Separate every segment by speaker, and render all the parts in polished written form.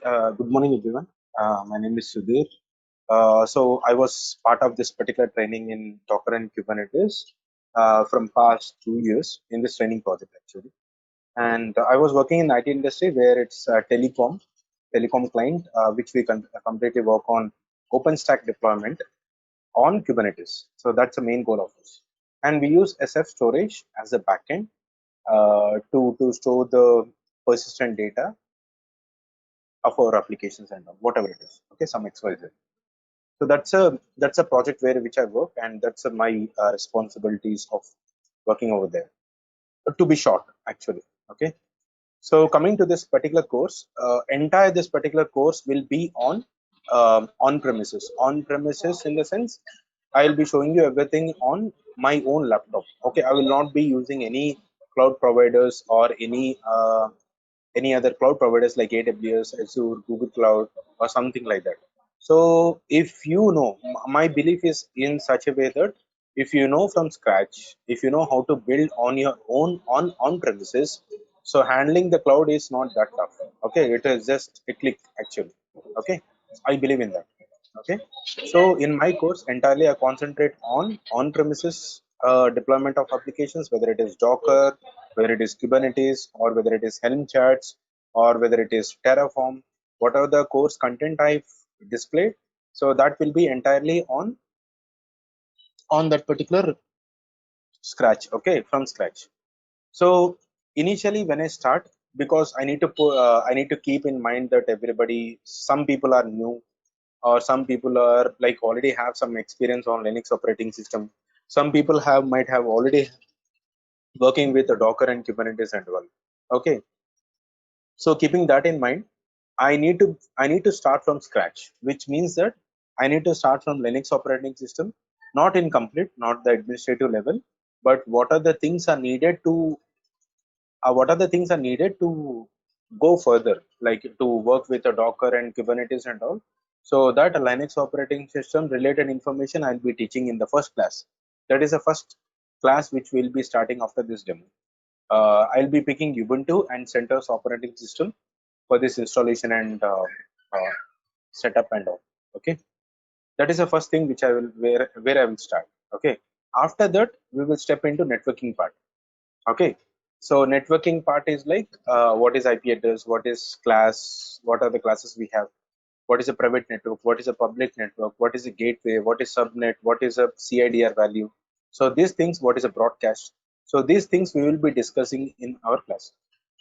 Speaker 1: Good morning, everyone. My name is Sudhir. So I was part of this particular training in Docker and Kubernetes from past 2 years in this training project actually. And I was working in the IT industry where it's telecom client, which we completely work on OpenStack deployment on Kubernetes. So that's the main goal of this. And we use SF storage as a backend to store the persistent data of our applications and all, whatever it is. Okay, some XYZ. So that's a project where which I work, and that's my responsibilities of working over there. To be short, actually. Okay. So coming to this particular course, entire this particular course will be on premises. On premises in the sense, I'll be showing you everything on my own laptop. Okay, I will not be using any cloud providers or any other cloud providers like AWS, Azure, Google Cloud, or something like that. So if you know, my belief is in such a way that if you know from scratch, if you know how to build on your own on premises, so handling the cloud is not that tough. Okay, it is just a click actually. Okay, I believe in that. Okay, so in my course entirely I concentrate on premises deployment of applications, whether it is Docker, whether it is Kubernetes, or whether it is Helm charts, or whether it is Terraform, whatever the course content I've displayed. So that will be entirely on that particular scratch. Okay, from scratch. So initially when I start, because I need to keep in mind that some people are new, or some people are like already have some experience on Linux operating system. Some people might have already working with the Docker and Kubernetes and all. Okay, so keeping that in mind, I need to start from scratch, which means that I need to start from Linux operating system, not in complete, not the administrative level, but what are the things are needed to go further, like to work with a Docker and Kubernetes and all. So that a Linux operating system related information I'll be teaching in the first class. That is the first class which will be starting after this demo. I'll be picking Ubuntu and CentOS operating system for this installation and setup and all. Okay, that is the first thing which I will where I will start. Okay, after that we will step into networking part. Okay, so networking part is like what is IP address, what is class, what are the classes we have, what is a private network, what is a public network, what is a gateway, what is subnet, what is a CIDR value. So these things, what is a broadcast. So these things we will be discussing in our class.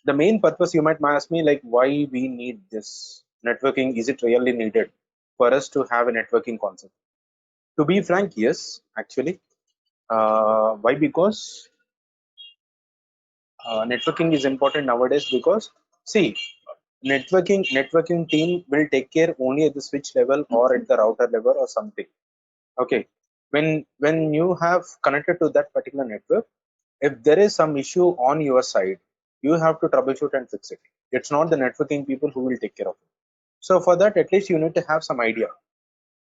Speaker 1: The main purpose, you might ask me, like why we need this networking, is it really needed for us to have a networking concept? To be frank, yes, actually. Why? Because networking is important nowadays, because see, networking team will take care only at the switch level or at the router level or something. Okay, when you have connected to that particular network, if there is some issue on your side, you have to troubleshoot and fix it. It's not the networking people who will take care of it. So for that, at least you need to have some idea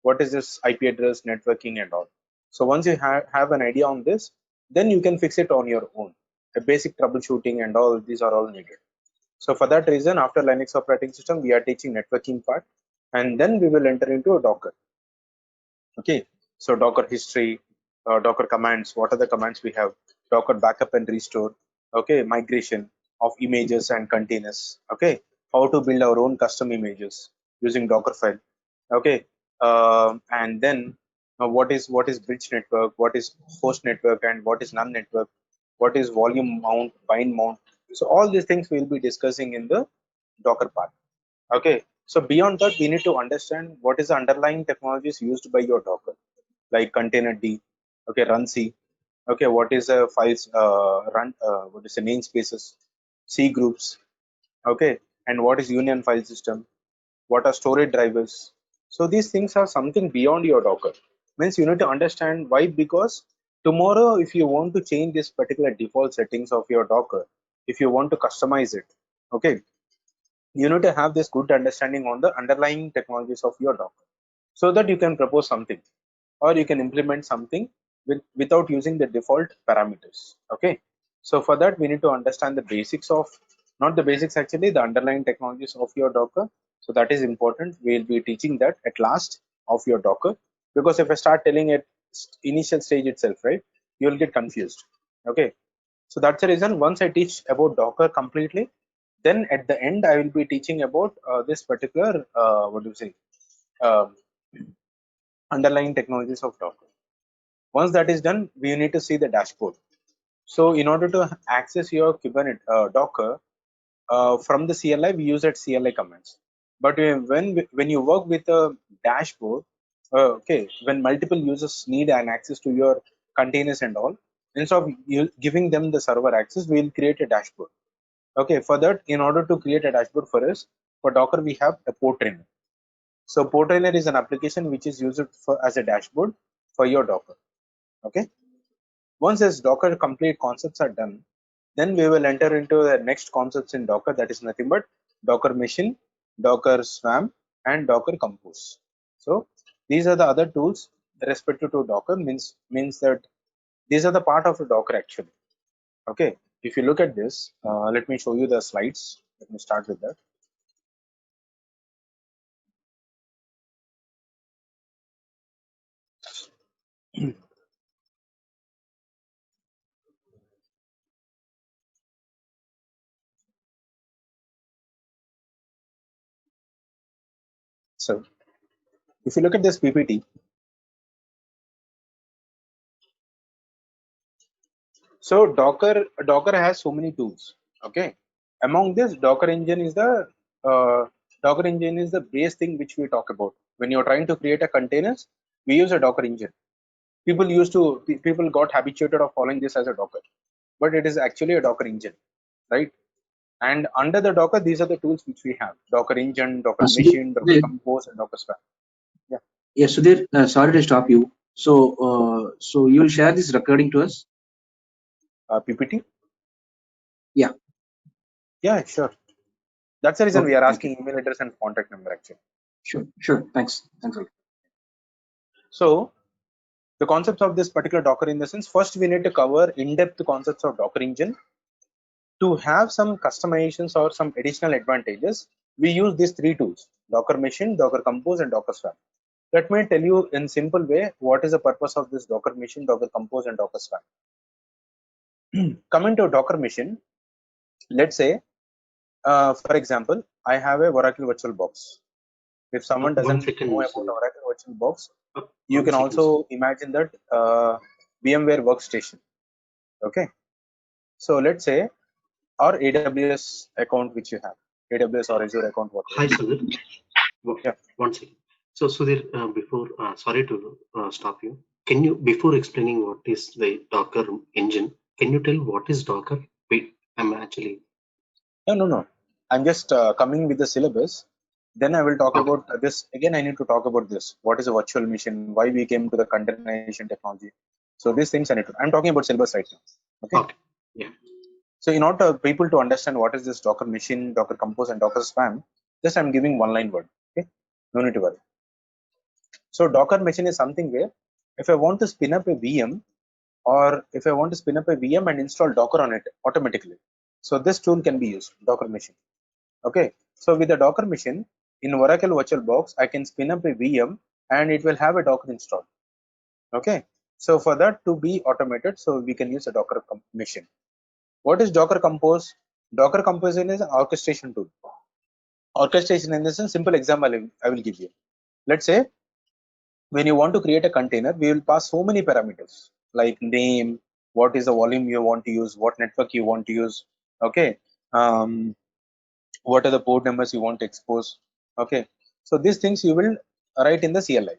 Speaker 1: what is this IP address, networking and all. So once you have an idea on this, then you can fix it on your own. A basic troubleshooting and all these are all needed. So for that reason, after Linux operating system, we are teaching networking part, and then we will enter into a Docker. Okay, so Docker history, Docker commands, what are the commands we have, Docker backup and restore, okay, migration of images and containers, okay, how to build our own custom images using Dockerfile, okay, and then what is bridge network, what is host network, and what is none network, what is volume mount, bind mount. So all these things we'll be discussing in the Docker part. Okay, so beyond that, we need to understand what is the underlying technologies used by your Docker, like container D, okay, run C, okay, what is a files what is the namespaces, C groups, okay, and what is union file system, what are storage drivers. So these things are something beyond your Docker. Means you need to understand why, because tomorrow if you want to change this particular default settings of your Docker, if you want to customize it, okay, you need to have this good understanding on the underlying technologies of your Docker, so that you can propose something or you can implement something without using the default parameters. Okay, so for that we need to understand the basics of not the basics actually, the underlying technologies of your Docker. So that is important. We'll be teaching that at last of your Docker, because if I start telling at initial stage itself, right, you'll get confused. Okay, so that's the reason once I teach about Docker completely, then at the end I will be teaching about this particular what do you say, um, underlying technologies of Docker. Once that is done, we need to see the dashboard. So in order to access your Kubernetes Docker from the CLI, we use that CLI commands. But when you work with a dashboard, okay, when multiple users need an access to your containers and all, instead of you giving them the server access, we will create a dashboard. Okay, for that, in order to create a dashboard for us, for Docker, we have a port trainer. So port trainer is an application which is used for as a dashboard for your Docker. Okay. Once this Docker complete concepts are done, then we will enter into the next concepts in Docker, that is nothing but Docker Machine, Docker Swarm, and Docker Compose. So these are the other tools respective to Docker, means that these are the part of the Docker actually. Okay, if you look at this, let me show you the slides. Let me start with that. So if you look at this PPT, so Docker has so many tools. Okay, among this, uh, Docker engine is the base thing which we talk about. When you're trying to create a containers, we use a Docker engine. People got habituated of following this as a Docker, but it is actually a Docker engine, right? And under the Docker, these are the tools which we have: Docker engine, Docker machine, Docker
Speaker 2: Sudhir,
Speaker 1: compose, and Docker swarm. Yeah,
Speaker 2: yeah, Sudhir, sorry to stop you. So you will share this recording to us?
Speaker 1: PPT.
Speaker 2: Yeah.
Speaker 1: Yeah, sure. That's the reason we
Speaker 2: Okay.
Speaker 1: are
Speaker 2: Thank you.
Speaker 1: asking email address and contact number actually.
Speaker 2: Sure. Sure. Thanks. Thanks a lot.
Speaker 1: So the concepts of this particular Docker, in the sense, first we need to cover in-depth concepts of Docker engine. To have some customizations or some additional advantages, we use these three tools: Docker Machine, Docker Compose, and Docker Swarm. Let me tell you in simple way what is the purpose of this Docker Machine, Docker Compose, and Docker Swarm. Coming to Docker Machine, let's say, for example, I have a Oracle VirtualBox. If someone
Speaker 3: One
Speaker 1: doesn't
Speaker 3: second,
Speaker 1: know about
Speaker 3: Sudhir.
Speaker 1: Oracle VirtualBox, you
Speaker 3: One
Speaker 1: can
Speaker 3: second, Sudhir.
Speaker 1: also imagine that VMware Workstation. Okay, so let's say, or AWS account which you have, AWS or Azure account, whatever.
Speaker 3: Hi, Sudhir.
Speaker 1: Yeah.
Speaker 3: One second. So, Sudhir, before, sorry to stop you. Can you, before explaining what is the Docker engine, can you tell what is Docker? Wait, I'm actually.
Speaker 1: No. I'm just coming with the syllabus. Then I will talk
Speaker 3: Okay.
Speaker 1: about this. Again, I need to talk about this. What is a virtual machine? Why we came to the containerization technology? So these things I need to. I'm talking about syllabus right now. Okay.
Speaker 3: Okay. Yeah.
Speaker 1: So in order for people to understand what is this Docker machine, Docker Compose, and Docker Swarm, just I'm giving one line word. Okay. No need to worry. So Docker machine is something where if I want to spin up a VM, or if I want to spin up a VM and install Docker on it automatically, so this tool can be used, Docker machine. Okay, so with the Docker machine in Oracle VirtualBox, I can spin up a VM and it will have a Docker installed. Okay, so for that to be automated, so we can use a Docker machine. What is Docker Compose? Docker Compose is an orchestration tool. Orchestration in this, a simple example I will give you. Let's say when you want to create a container, we will pass so many parameters like name, what is the volume you want to use, what network you want to use. Okay, what are the port numbers you want to expose. Okay, so these things you will write in the CLI.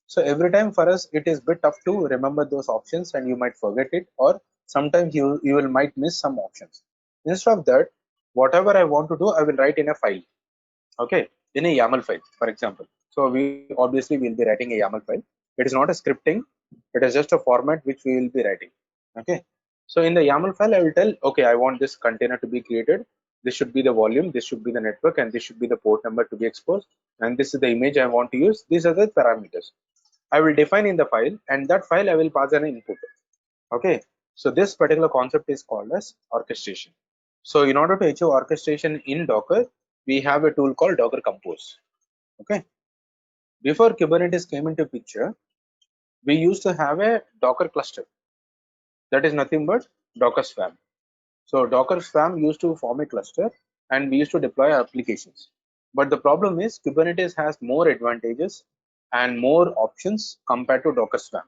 Speaker 1: So every time for us it is bit tough to remember those options, and you might forget it, or sometimes you will might miss some options. Instead of that, whatever I want to do, I will write in a file. Okay, in a YAML file, for example. So we obviously will be writing a YAML file. It is not a scripting, it is just a format which we will be writing. Okay, so in the YAML file I will tell, okay, I want this container to be created, this should be the volume, this should be the network, and this should be the port number to be exposed, and this is the image I want to use. These are the parameters I will define in the file, and that file I will pass an input. Okay, so this particular concept is called as orchestration. So in order to achieve orchestration in Docker, we have a tool called Docker Compose. Okay. Before Kubernetes came into picture, we used to have a Docker cluster. That is nothing but Docker Swarm. So Docker Swarm used to form a cluster and we used to deploy applications. But the problem is Kubernetes has more advantages and more options compared to Docker Swarm.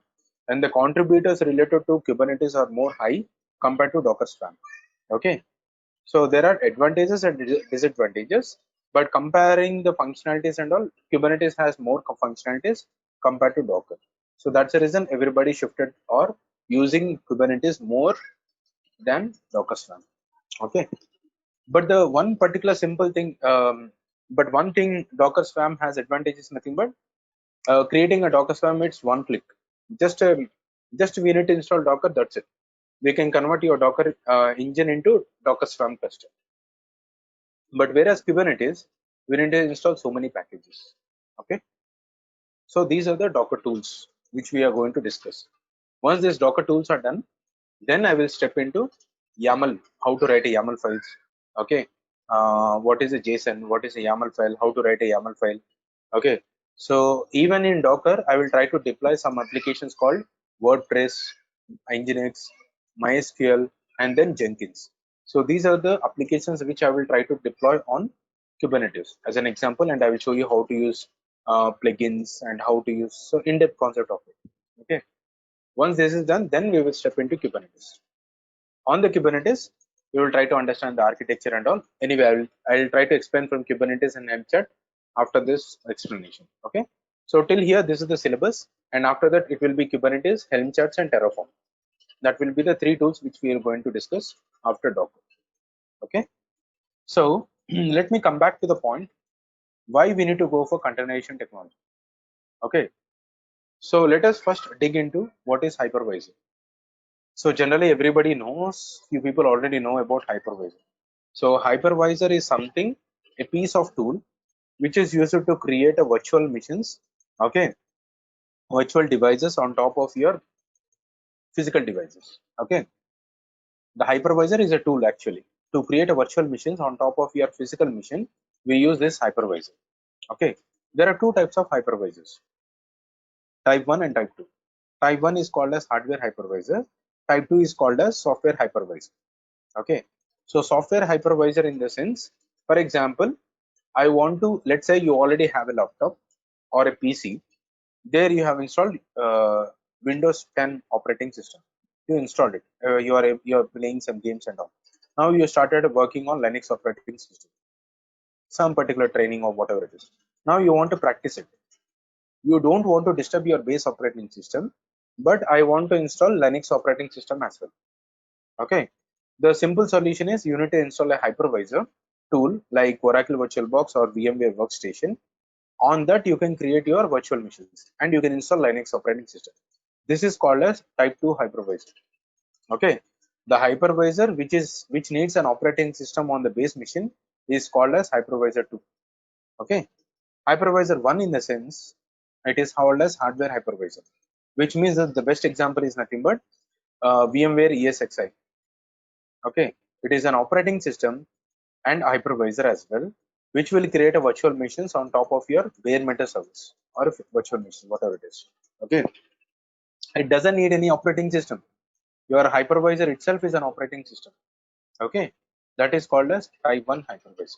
Speaker 1: And the contributors related to Kubernetes are more high compared to Docker Swarm. Okay. So there are advantages and disadvantages, but comparing the functionalities and all, Kubernetes has more functionalities compared to Docker. So that's the reason everybody shifted or using Kubernetes more than Docker Swarm. Okay, but the one particular simple thing, but one thing Docker Swarm has advantages nothing but creating a Docker Swarm. It's one click. Just just we need to install Docker. That's it. We can convert your Docker engine into Docker Swarm cluster. But whereas Kubernetes, we need to install so many packages. Okay, so these are the Docker tools which we are going to discuss. Once these Docker tools are done, then I will step into YAML, how to write a YAML files. Okay, what is a JSON, what is a YAML file, how to write a YAML file. Okay, so even in Docker, I will try to deploy some applications called WordPress, Nginx, MySQL, and then Jenkins. So these are the applications which I will try to deploy on Kubernetes as an example, and I will show you how to use plugins and how to use so in-depth concept of it. Okay, once this is done, then we will step into Kubernetes. On the Kubernetes, we will try to understand the architecture and all. Anyway, I will try to explain from Kubernetes and Helm after this explanation. Okay, so till here this is the syllabus, and after that it will be Kubernetes, Helm charts, and Terraform. That will be the three tools which we are going to discuss after Docker. Okay, so let me come back to the point why we need to go for containerization technology. Okay, so let us first dig into what is hypervisor. So generally everybody knows, few people already know about hypervisor. So hypervisor is something, a piece of tool which is used to create a virtual machines, okay, virtual devices on top of your physical devices. Okay, the hypervisor is a tool actually to create a virtual machines on top of your physical machine. We use this hypervisor. Okay, there are two types of hypervisors, type 1 and type 2. Type 1 is called as hardware hypervisor, type 2 is called as software hypervisor. Okay, so software hypervisor in the sense, for example, I want to, let's say you already have a laptop or a PC, there you have installed Windows 10 operating system. You installed it, you are playing some games and all. Now you started working on Linux operating system, some particular training or whatever it is. Now you want to practice it. You don't want to disturb your base operating system, but I want to install Linux operating system as well. Okay, the simple solution is you need to install a hypervisor tool like Oracle VirtualBox or VMware Workstation. On that you can create your virtual machines and you can install Linux operating system. This is called as type 2 hypervisor. Okay, the hypervisor which needs an operating system on the base machine is called as hypervisor 2. Okay, hypervisor 1 in the sense it is called as hardware hypervisor, which means that the best example is nothing but VMware ESXi. Okay, it is an operating system and hypervisor as well, which will create a virtual machines on top of your bare metal service or virtual machine, whatever it is. Okay, it doesn't need any operating system. Your hypervisor itself is an operating system. Okay, that is called as type 1 hypervisor,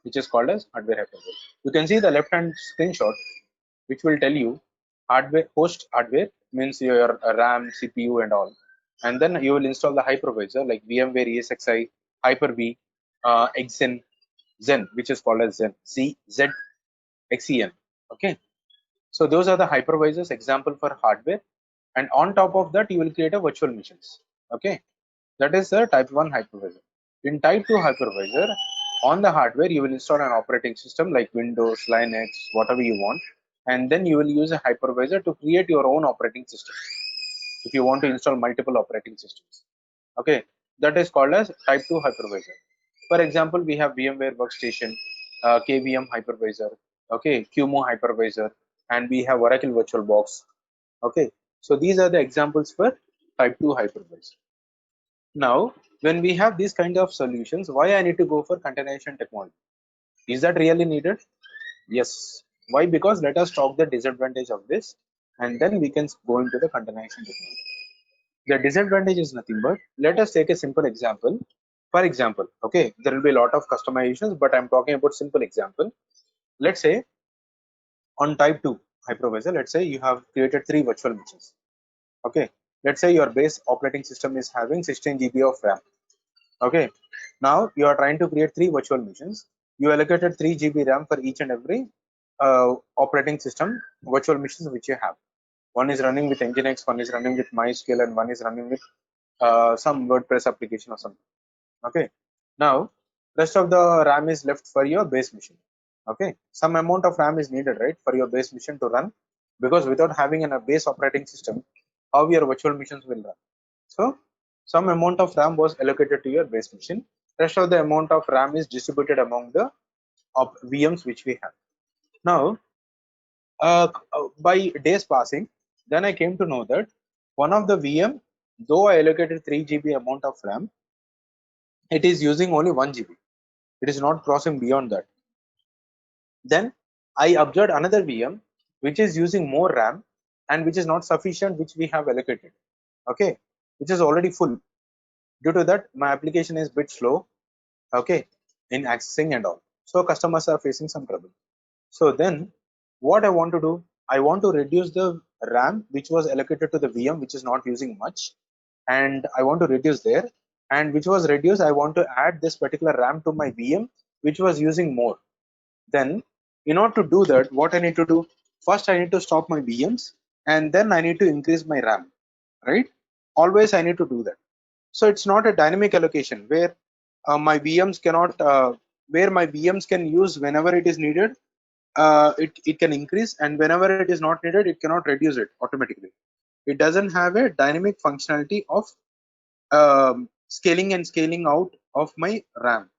Speaker 1: which is called as hardware hypervisor. You can see the left hand screenshot, which will tell you hardware, host hardware means your RAM, CPU, and all. And then you will install the hypervisor like VMware ESXi, Hyper-V, Xen, Xen, which is called as Xen, XEN. Okay, so those are the hypervisors example for hardware, and on top of that you will create a virtual machines. Okay, that is the type 1 hypervisor. In type 2 hypervisor, on the hardware you will install an operating system like Windows, Linux, whatever you want, and then you will use a hypervisor to create your own operating system if you want to install multiple operating systems. Okay, that is called as type 2 hypervisor. For example, we have VMware Workstation, KVM hypervisor, okay, QEMU hypervisor, and we have Oracle VirtualBox. Okay, so these are the examples for type 2 hypervisor. Now, when we have these kind of solutions, why I need to go for containerization technology? Is that really needed? Yes. Why? Because let us talk the disadvantage of this, and then we can go into the containerization technology. The disadvantage is nothing but, let us take a simple example. For example, okay, there will be a lot of customizations, but I'm talking about simple example. Let's say on type 2 hypervisor, let's say you have created 3 virtual machines. Okay, let's say your base operating system is having 16 GB of RAM. Okay, now you are trying to create 3 virtual machines. You allocated 3 GB RAM for each and every operating system virtual machines which you have. One is running with Nginx, one is running with MySQL, and one is running with some WordPress application or something. Okay, now rest of the RAM is left for your base machine. Okay, some amount of RAM is needed, right, for your base machine to run, because without having a base operating system, how your virtual machines will run? So some amount of RAM was allocated to your base machine. Rest of the amount of RAM is distributed among the VMs which we have. Now, by days passing, then I came to know that one of the VM, though I allocated 3 GB amount of RAM, it is using only 1 GB. It is not crossing beyond that. Then I observed another VM which is using more RAM and which is not sufficient, which we have allocated. Okay, which is already full. Due to that, my application is bit slow. Okay, in accessing and all. So customers are facing some trouble. So then what I want to do, I want to reduce the RAM which was allocated to the VM which is not using much, and I want to reduce there, and which was reduced, I want to add this particular RAM to my VM which was using more. Then in order to do that, what I need to do, first I need to stop my VMs, and then I need to increase my RAM, right? Always I need to do that. So it's not a dynamic allocation where my VMs cannot where my VMs can use whenever it is needed. It can increase, and whenever it is not needed, it cannot reduce it automatically. It doesn't have a dynamic functionality of scaling and scaling out of my RAM.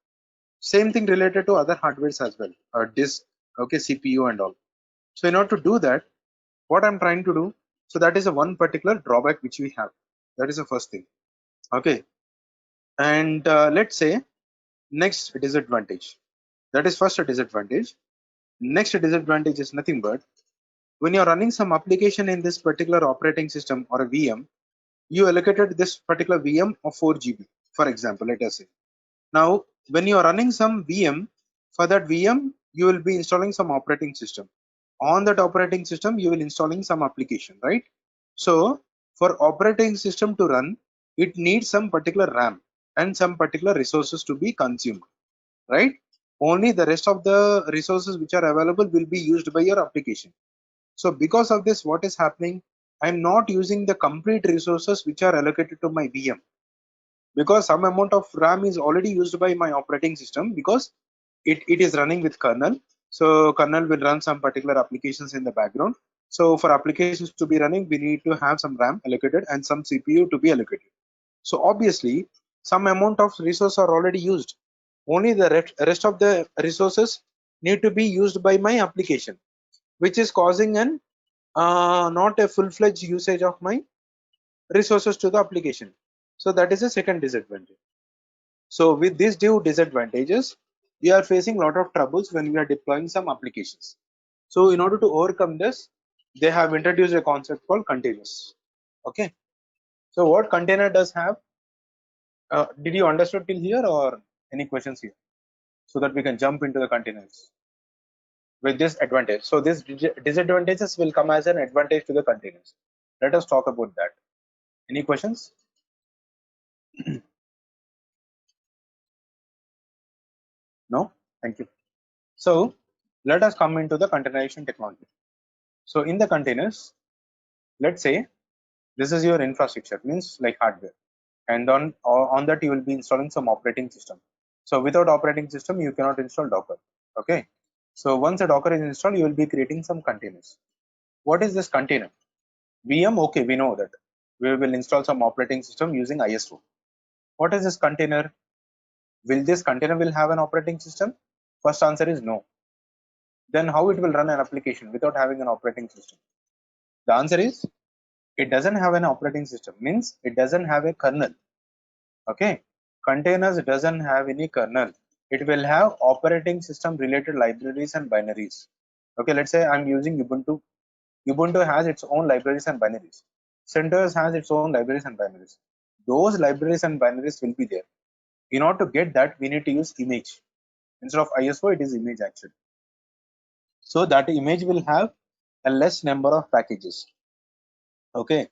Speaker 1: Same thing related to other hardwares as well, disk, okay, CPU and all. So in order to do that, what I'm trying to do, so that is a one particular drawback which we have. That is the first thing. Okay, and let's say next disadvantage. That is first a disadvantage. Next disadvantage is nothing but, when you're running some application in this particular operating system or a VM, you allocated this particular VM of 4 GB, for example, let us say. Now, when you are running some VM, for that VM, you will be installing some operating system. On that operating system, you will installing some application, right? So, for operating system to run, it needs some particular RAM and some particular resources to be consumed, right? Only the rest of the resources which are available will be used by your application. So because of this, what is happening? I'm not using the complete resources which are allocated to my VM, because some amount of RAM is already used by my operating system, because it is running with kernel. So kernel will run some particular applications in the background. So for applications to be running, we need to have some RAM allocated and some CPU to be allocated. So obviously, some amount of resources are already used. Only the rest of the resources need to be used by my application, which is causing an not a full-fledged usage of my resources to the application. So that is a second disadvantage. So with these two disadvantages, we are facing a lot of troubles when we are deploying some applications. So in order to overcome this, they have introduced a concept called containers. Okay. So what container does have? Did you understood till here, or any questions here? So that we can jump into the containers with this advantage. So these disadvantages will come as an advantage to the containers. Let us talk about that. Any questions? No? Thank you. So let us come into the containerization technology. So in the containers, let's say this is your infrastructure, means like hardware, and on that you will be installing some operating system. So without operating system, you cannot install Docker. Okay. So once a Docker is installed, you will be creating some containers. What is this container? VM, okay, we know that. We will install some operating system using ISO. What is this container? Will this container will have an operating system? First answer is no. Then how it will run an application without having an operating system? The answer is, it doesn't have an operating system, means it doesn't have a kernel. Okay, containers doesn't have any kernel. It will have operating system related libraries and binaries. Okay, let's say I'm using Ubuntu. Ubuntu has its own libraries and binaries. CentOS has its own libraries and binaries. Those libraries and binaries will be there. In order to get that, we need to use image. Instead of ISO, it is image actually. So that image will have a less number of packages. Okay,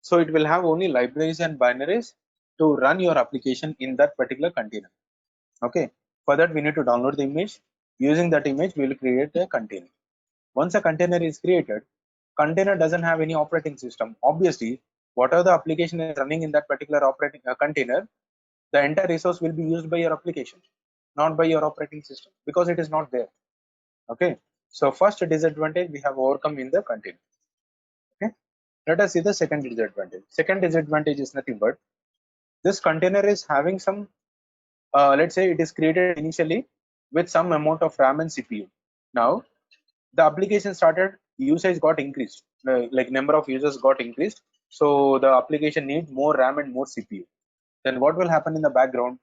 Speaker 1: so it will have only libraries and binaries to run your application in that particular container. Okay, for that we need to download the image. Using that image, we will create a container. Once a container is created, container doesn't have any operating system. Obviously, whatever the application is running in that particular operating container, the entire resource will be used by your application, not by your operating system, because it is not there. Okay, so first disadvantage we have overcome in the container. Okay, let us see the second disadvantage. Second disadvantage is nothing but this container is having some, let's say it is created initially with some amount of RAM and CPU. Now the application started, usage got increased, like number of users got increased, so the application needs more RAM and more CPU. Then what will happen in the background?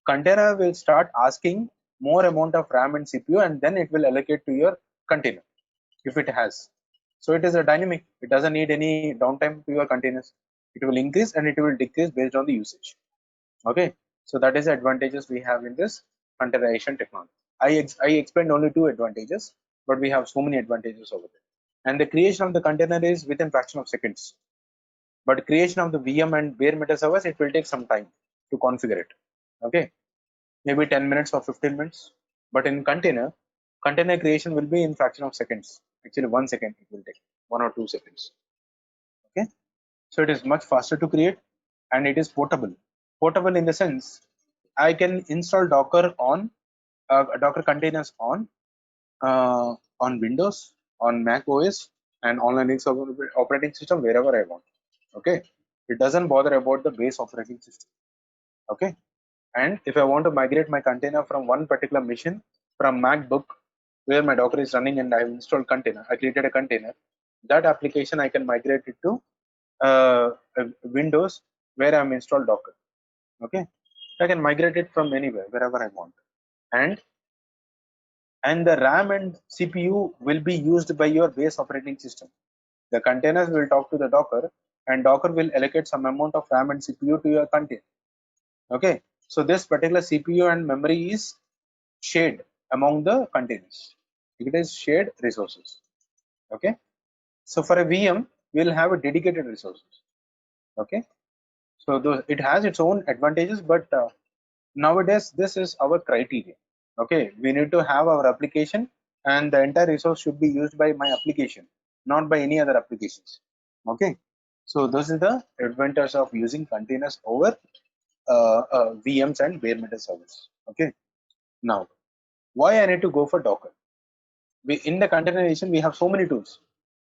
Speaker 1: Container will start asking more amount of RAM and CPU, and then it will allocate to your container if it has. So it is a dynamic, it doesn't need any downtime to your containers. It will increase and it will decrease based on the usage. Okay, so that is the advantages we have in this containerization technology. I explained only two advantages, but we have so many advantages over there. And the creation of the container is within fraction of seconds, but creation of the VM and bare metal servers, it will take some time to configure it. Okay, maybe 10 minutes or 15 minutes, but in container creation will be in fraction of seconds. Actually 1 second it will take, 1 or 2 seconds. Okay, so it is much faster to create, and it is portable. Portable in the sense I can install Docker on Docker containers on Windows, on Mac OS, and on Linux operating system wherever I want. Okay, it doesn't bother about the base operating system. Okay, and if I want to migrate my container from one particular machine, from MacBook where my Docker is running and I have installed container, I created a container. That application I can migrate it to Windows where I'm installed Docker. Okay, I can migrate it from anywhere, wherever I want, and the RAM and CPU will be used by your base operating system. The containers will talk to the Docker, and Docker will allocate some amount of RAM and CPU to your container. Okay, so this particular CPU and memory is shared among the containers. It is shared resources. Okay, so for a VM, we'll have a dedicated resources. Okay, so those, it has its own advantages, but nowadays this is our criteria. Okay, we need to have our application, and the entire resource should be used by my application, not by any other applications. Okay, so this is the advantage of using containers over VMs and bare metal servers. Okay, now why I need to go for Docker? In the containerization we have so many tools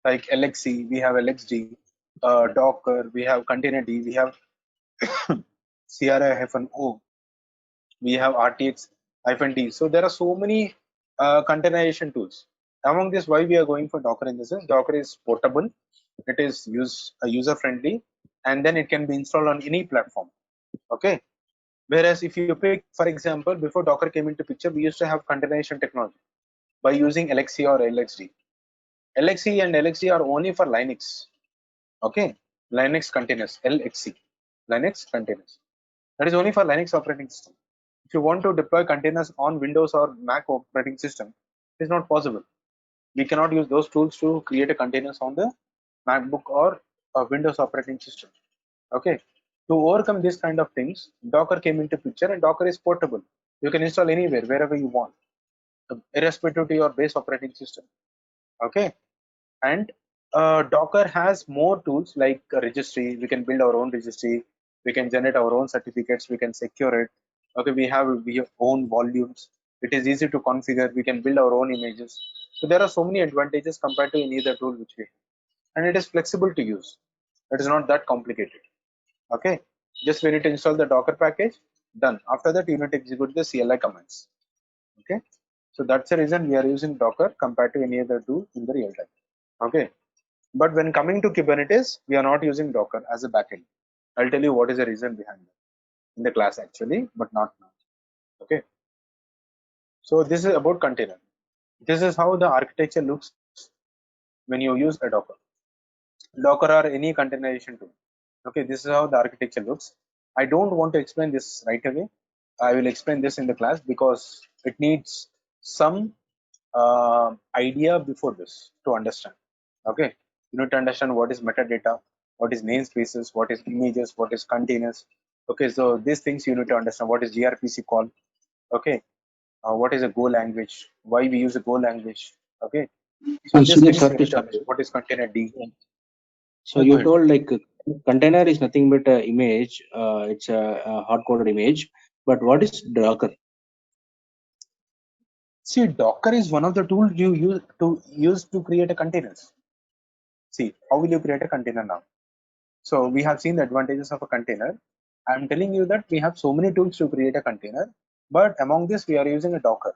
Speaker 1: like LXC, we have LXD, Docker, we have Containerd, we have CRI-O, we have RTX-D. So there are so many containerization tools. Among this, why we are going for Docker in this sense? Docker is portable, it is user friendly, and then it can be installed on any platform. Okay. Whereas if you pick, for example, before Docker came into picture, we used to have containerization technology by using LXC or LXD. LXC and LXD are only for Linux. Okay, Linux containers, LXC, Linux containers. That is only for Linux operating system. If you want to deploy containers on Windows or Mac operating system, it is not possible. We cannot use those tools to create a containers on the MacBook or Windows operating system. Okay, to overcome this kind of things, Docker came into picture, and Docker is portable. You can install anywhere, wherever you want, irrespective to your base operating system. Okay, and Docker has more tools like registry. We can build our own registry, we can generate our own certificates, we can secure it. Okay, we have own volumes, it is easy to configure, we can build our own images. So there are so many advantages compared to any other tool which we have, and it is flexible to use. It is not that complicated. Okay, just we need to install the Docker package, done. After that you need to execute the CLI commands. Okay, so that's the reason we are using Docker compared to any other tool in the real time. Okay, but when coming to Kubernetes, we are not using Docker as a backend. I'll tell you what is the reason behind that. in the class actually, but not now. Okay. So this is about container. This is how the architecture looks when you use a Docker. Docker or any containerization tool. Okay, this is how the architecture looks. I don't want to explain this right away. I will explain this in the class because it needs some idea before this to understand. Okay, you need to understand what is metadata, what is namespaces, what is images, what is containers. Okay, so these things you need to understand. What is gRPC call? Okay, what is a Go language? Why we use a Go language? Okay, so
Speaker 2: So
Speaker 1: these
Speaker 2: Sudhir,
Speaker 1: things
Speaker 2: sorry
Speaker 1: you
Speaker 2: to
Speaker 1: need to
Speaker 2: stop
Speaker 1: understand.
Speaker 2: you.
Speaker 1: What is container D?
Speaker 2: So
Speaker 1: Go
Speaker 2: you
Speaker 1: ahead.
Speaker 2: told like container is nothing but a image. It's a hard-coded image. But what is Docker?
Speaker 1: See, Docker is one of the tools you use to create a containers. See, how will you create a container now? So we have seen the advantages of a container. I'm telling you that we have so many tools to create a container, but among this we are using a Docker.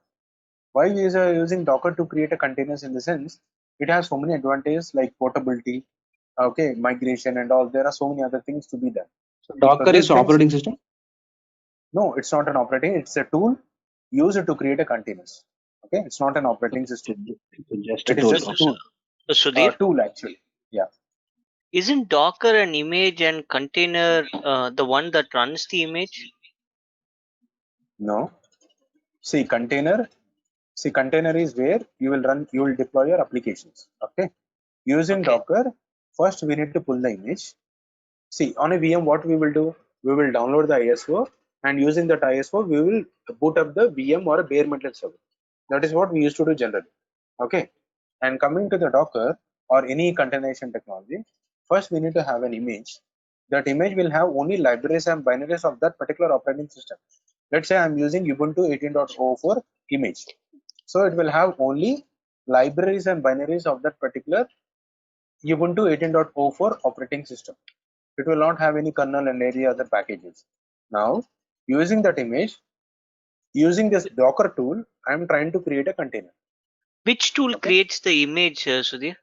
Speaker 1: Why we are using Docker to create a containers in the sense it has so many advantages like portability, okay, migration and all. There are so many other things to be done.
Speaker 2: So
Speaker 1: So
Speaker 2: Docker
Speaker 1: these
Speaker 2: is
Speaker 1: things,
Speaker 2: operating system.
Speaker 1: no, it's not an operating. It's a tool used to create a containers. Okay, it's not an operating system.
Speaker 2: It's just a
Speaker 1: It is
Speaker 2: tool.
Speaker 1: just a
Speaker 2: Okay.
Speaker 1: tool.
Speaker 4: Sudhir,
Speaker 1: Tool actually. Yeah.
Speaker 4: isn't Docker an image and container the one that runs the image?
Speaker 1: No. See, container is where you will deploy your applications. Okay. Using
Speaker 4: Okay.
Speaker 1: Docker, first we need to pull the image. See, on a VM, what we will do? We will download the ISO, and using that ISO, we will boot up the VM or a bare metal server. That is what we used to do generally. Okay. And coming to the Docker or any containerization technology, first we need to have an image. That image will have only libraries and binaries of that particular operating system. Let's say I'm using Ubuntu 18.04 image. So it will have only libraries and binaries of that particular Ubuntu 18.04 operating system. It will not have any kernel and any other packages. Now, using that image, using this Docker tool, I'm trying to create a container.
Speaker 4: Which tool
Speaker 1: Okay.
Speaker 4: creates the image, Sudhir?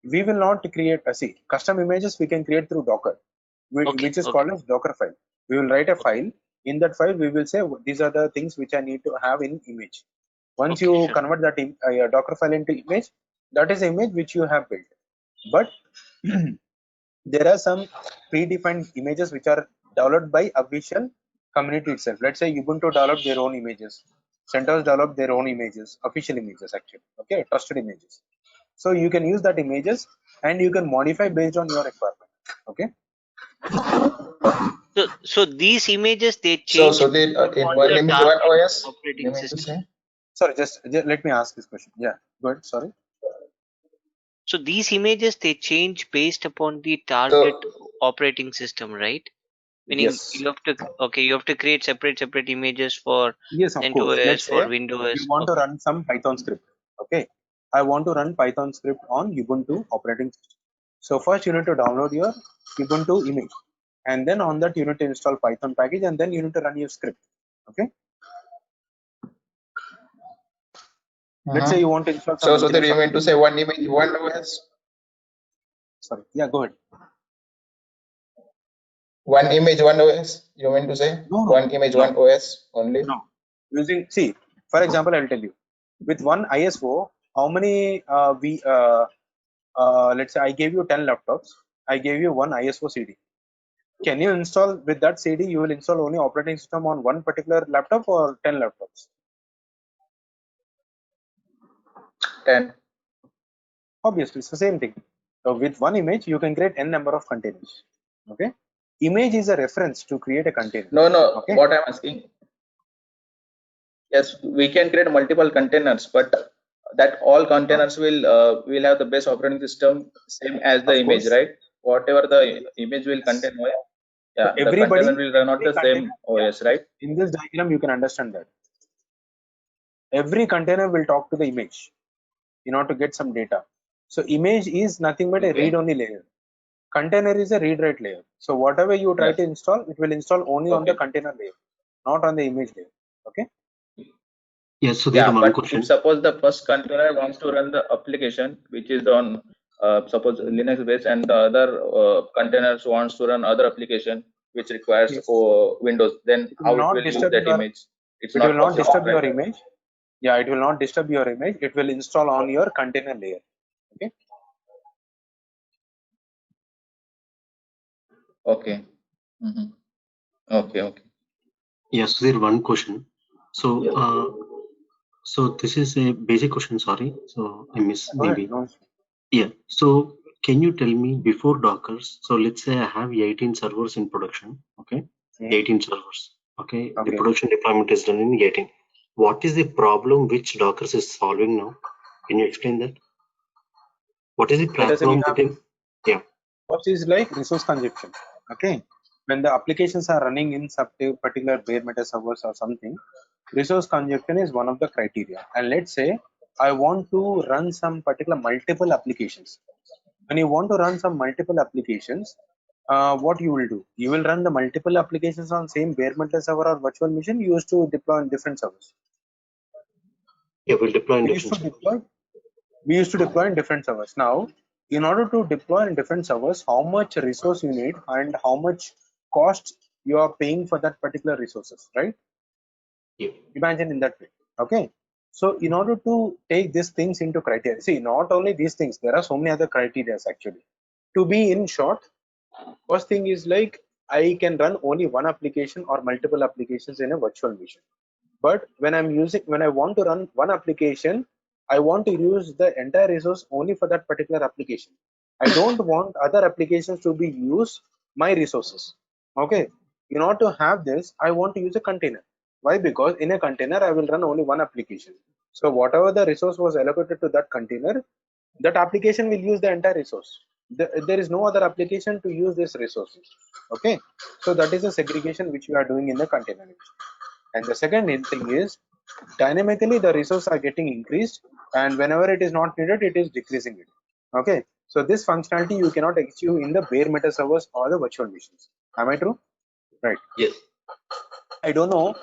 Speaker 1: We will not create, see, custom images we can create through Docker, which is called as Docker file. We will write a file. In that file, we will say these are the things which I need to have in image. Once
Speaker 4: Okay,
Speaker 1: you
Speaker 4: sure.
Speaker 1: convert that Docker file into image, that is the image which you have built. But there are some predefined images which are developed by official community itself. Let's say Ubuntu developed their own images, CentOS developed their own images, official images actually, okay, trusted images. So you can use that images and you can modify based on your requirement. Okay.
Speaker 4: So these images they
Speaker 5: So
Speaker 4: change
Speaker 5: Sudhir,
Speaker 4: based
Speaker 5: in
Speaker 4: upon
Speaker 5: one
Speaker 4: the
Speaker 5: image, one
Speaker 4: target
Speaker 5: OS, you
Speaker 4: operating
Speaker 5: mean to
Speaker 4: system.
Speaker 5: say?
Speaker 1: Sorry, just let me ask this question. Yeah, go ahead. Sorry.
Speaker 4: So these images they change based upon the target operating system, right? Meaning
Speaker 1: Yes.
Speaker 4: you have to create separate images for
Speaker 1: Yes, of course.
Speaker 4: CentOS,
Speaker 1: Let's
Speaker 4: for
Speaker 1: say
Speaker 4: Windows.
Speaker 1: you want to run some Python script. Okay. I want to run Python script on Ubuntu operating system. So first you need to download your Ubuntu image. And then on that you need to install Python package and then you need to run your script. Okay. Let's say you want to install some
Speaker 5: So Sudhir,
Speaker 1: Nginx
Speaker 5: you mean to say one image, one OS?
Speaker 1: Sorry. Yeah, go ahead.
Speaker 5: One image, one OS? You mean to say?
Speaker 1: No.
Speaker 5: One image,
Speaker 1: No.
Speaker 5: one OS only?
Speaker 1: No. Using, see, for example, I'll tell you. With one ISO, how many let's say I gave you 10 laptops. I gave you one ISO CD. Can you install with that CD? You will install only operating system on one particular laptop or 10 laptops?
Speaker 5: 10.
Speaker 1: Obviously, it's the same thing. So with one image, you can create n number of containers. Okay. Image is a reference to create a container.
Speaker 5: No,
Speaker 1: Okay.
Speaker 5: what I'm asking. Yes, we can create multiple containers, but that all containers will have the base operating system same as the
Speaker 1: Of
Speaker 5: image,
Speaker 1: course.
Speaker 5: right? Whatever the image will contain, yeah,
Speaker 1: So
Speaker 5: the container will run on the same OS, right?
Speaker 1: In this diagram, you can understand that every container will talk to the image in order to get some data. So image is nothing but a read-only layer. Container is a read-write layer. So whatever you try to install, it will install only on the container layer, not on the image layer. Okay.
Speaker 3: Yes, so there's one
Speaker 5: but
Speaker 3: question.
Speaker 5: if suppose the first container wants to run the application which is on suppose Linux based and the other containers wants to run other application which requires
Speaker 1: Yes.
Speaker 5: Windows, then
Speaker 1: It will
Speaker 5: how it
Speaker 1: not
Speaker 5: will use
Speaker 1: disturb
Speaker 5: that
Speaker 1: your.
Speaker 5: image? It's
Speaker 1: It
Speaker 5: not
Speaker 1: will not
Speaker 5: possible,
Speaker 1: disturb your
Speaker 5: right?
Speaker 1: image. Yeah, it will not disturb your image. It will install on your container layer. Okay.
Speaker 5: Okay. Okay.
Speaker 3: Yes, Sudhir, one question. So,
Speaker 5: Yeah.
Speaker 3: so this is a basic question. Sorry, so I miss
Speaker 1: Go ahead.
Speaker 3: maybe.
Speaker 1: No issue.
Speaker 3: Yeah. So, can you tell me before Dockers? So, let's say I have 18 servers in production. Okay, 18 servers. Okay, the
Speaker 1: Okay.
Speaker 3: production deployment is done in 18. What is the problem which Dockers is solving now? Can you explain that? What is the
Speaker 1: Let us say we
Speaker 3: problem
Speaker 1: have.
Speaker 3: within? Yeah.
Speaker 1: First is like resource consumption. Okay. When the applications are running in particular bare metal servers or something, resource consumption is one of the criteria. And let's say I want to run some particular multiple applications. When you want to run some multiple applications, what you will do? You will run the multiple applications on same bare metal server or virtual machine you used to deploy on different servers.
Speaker 3: Yeah, we'll deploy in
Speaker 1: We used
Speaker 3: different
Speaker 1: to
Speaker 3: servers.
Speaker 1: deploy. We used to deploy in different servers. Now, in order to deploy in different servers, how much resource you need and how much cost you are paying for that particular resources, right?
Speaker 3: Yeah.
Speaker 1: Imagine in that way. Okay. So in order to take these things into criteria, see, not only these things, there are so many other criteria actually. To be in short, first thing is like I can run only one application or multiple applications in a virtual machine. But when I want to run one application, I want to use the entire resource only for that particular application. I don't want other applications to be used my resources. Okay. In order to have this, I want to use a container. Why? Because in a container, I will run only one application. So whatever the resource was allocated to that container, that application will use the entire resource. There is no other application to use this resources. Okay. So that is a segregation which we are doing in the container. And the second thing is dynamically the resources are getting increased, and whenever it is not needed, it is decreasing it. Okay. So this functionality you cannot achieve in the bare metal servers or the virtual machines. Am I true? Right.
Speaker 3: Yes.
Speaker 1: I don't know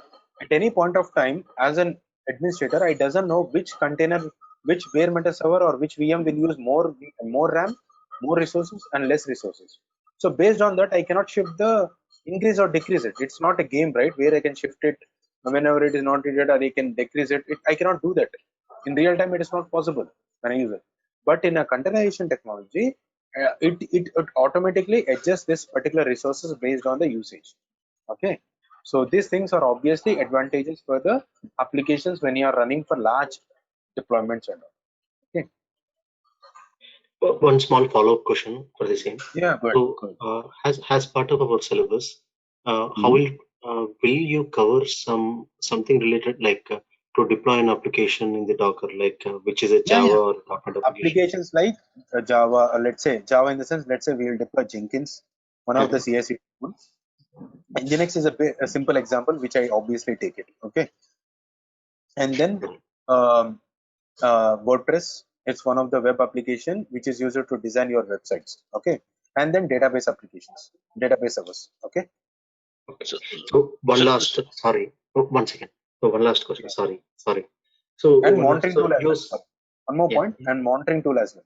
Speaker 1: at any point of time as an administrator, I doesn't know which container, which bare metal server or which VM will use more RAM, more resources and less resources. So based on that, I cannot shift the increase or decrease it. It's not a game, right? Where I can shift it whenever it is not needed or I can decrease it. I cannot do that. In real time, it is not possible when I use it. But in a containerization technology, it automatically adjusts this particular resources based on the usage. Okay. So these things are obviously advantages for the applications when you are running for large deployments and all. Okay.
Speaker 3: One small follow-up question for the same.
Speaker 1: Yeah, good.
Speaker 3: So, as part of our syllabus, how will you cover something related like to deploy an application in the Docker, like which is a Java or .NET application?
Speaker 1: Applications like Java, let's say Java in the sense, let's say we will deploy Jenkins, one of the CI/CD tools. Nginx is a simple example, which I obviously take it. Okay. And then WordPress, it's one of the web application which is used to design your websites. Okay. And then database applications, database servers. Okay.
Speaker 3: Okay. So one last, sorry, one second. So one last question. Sorry. So
Speaker 1: and monitoring tool as well. One more point, and monitoring tool as well.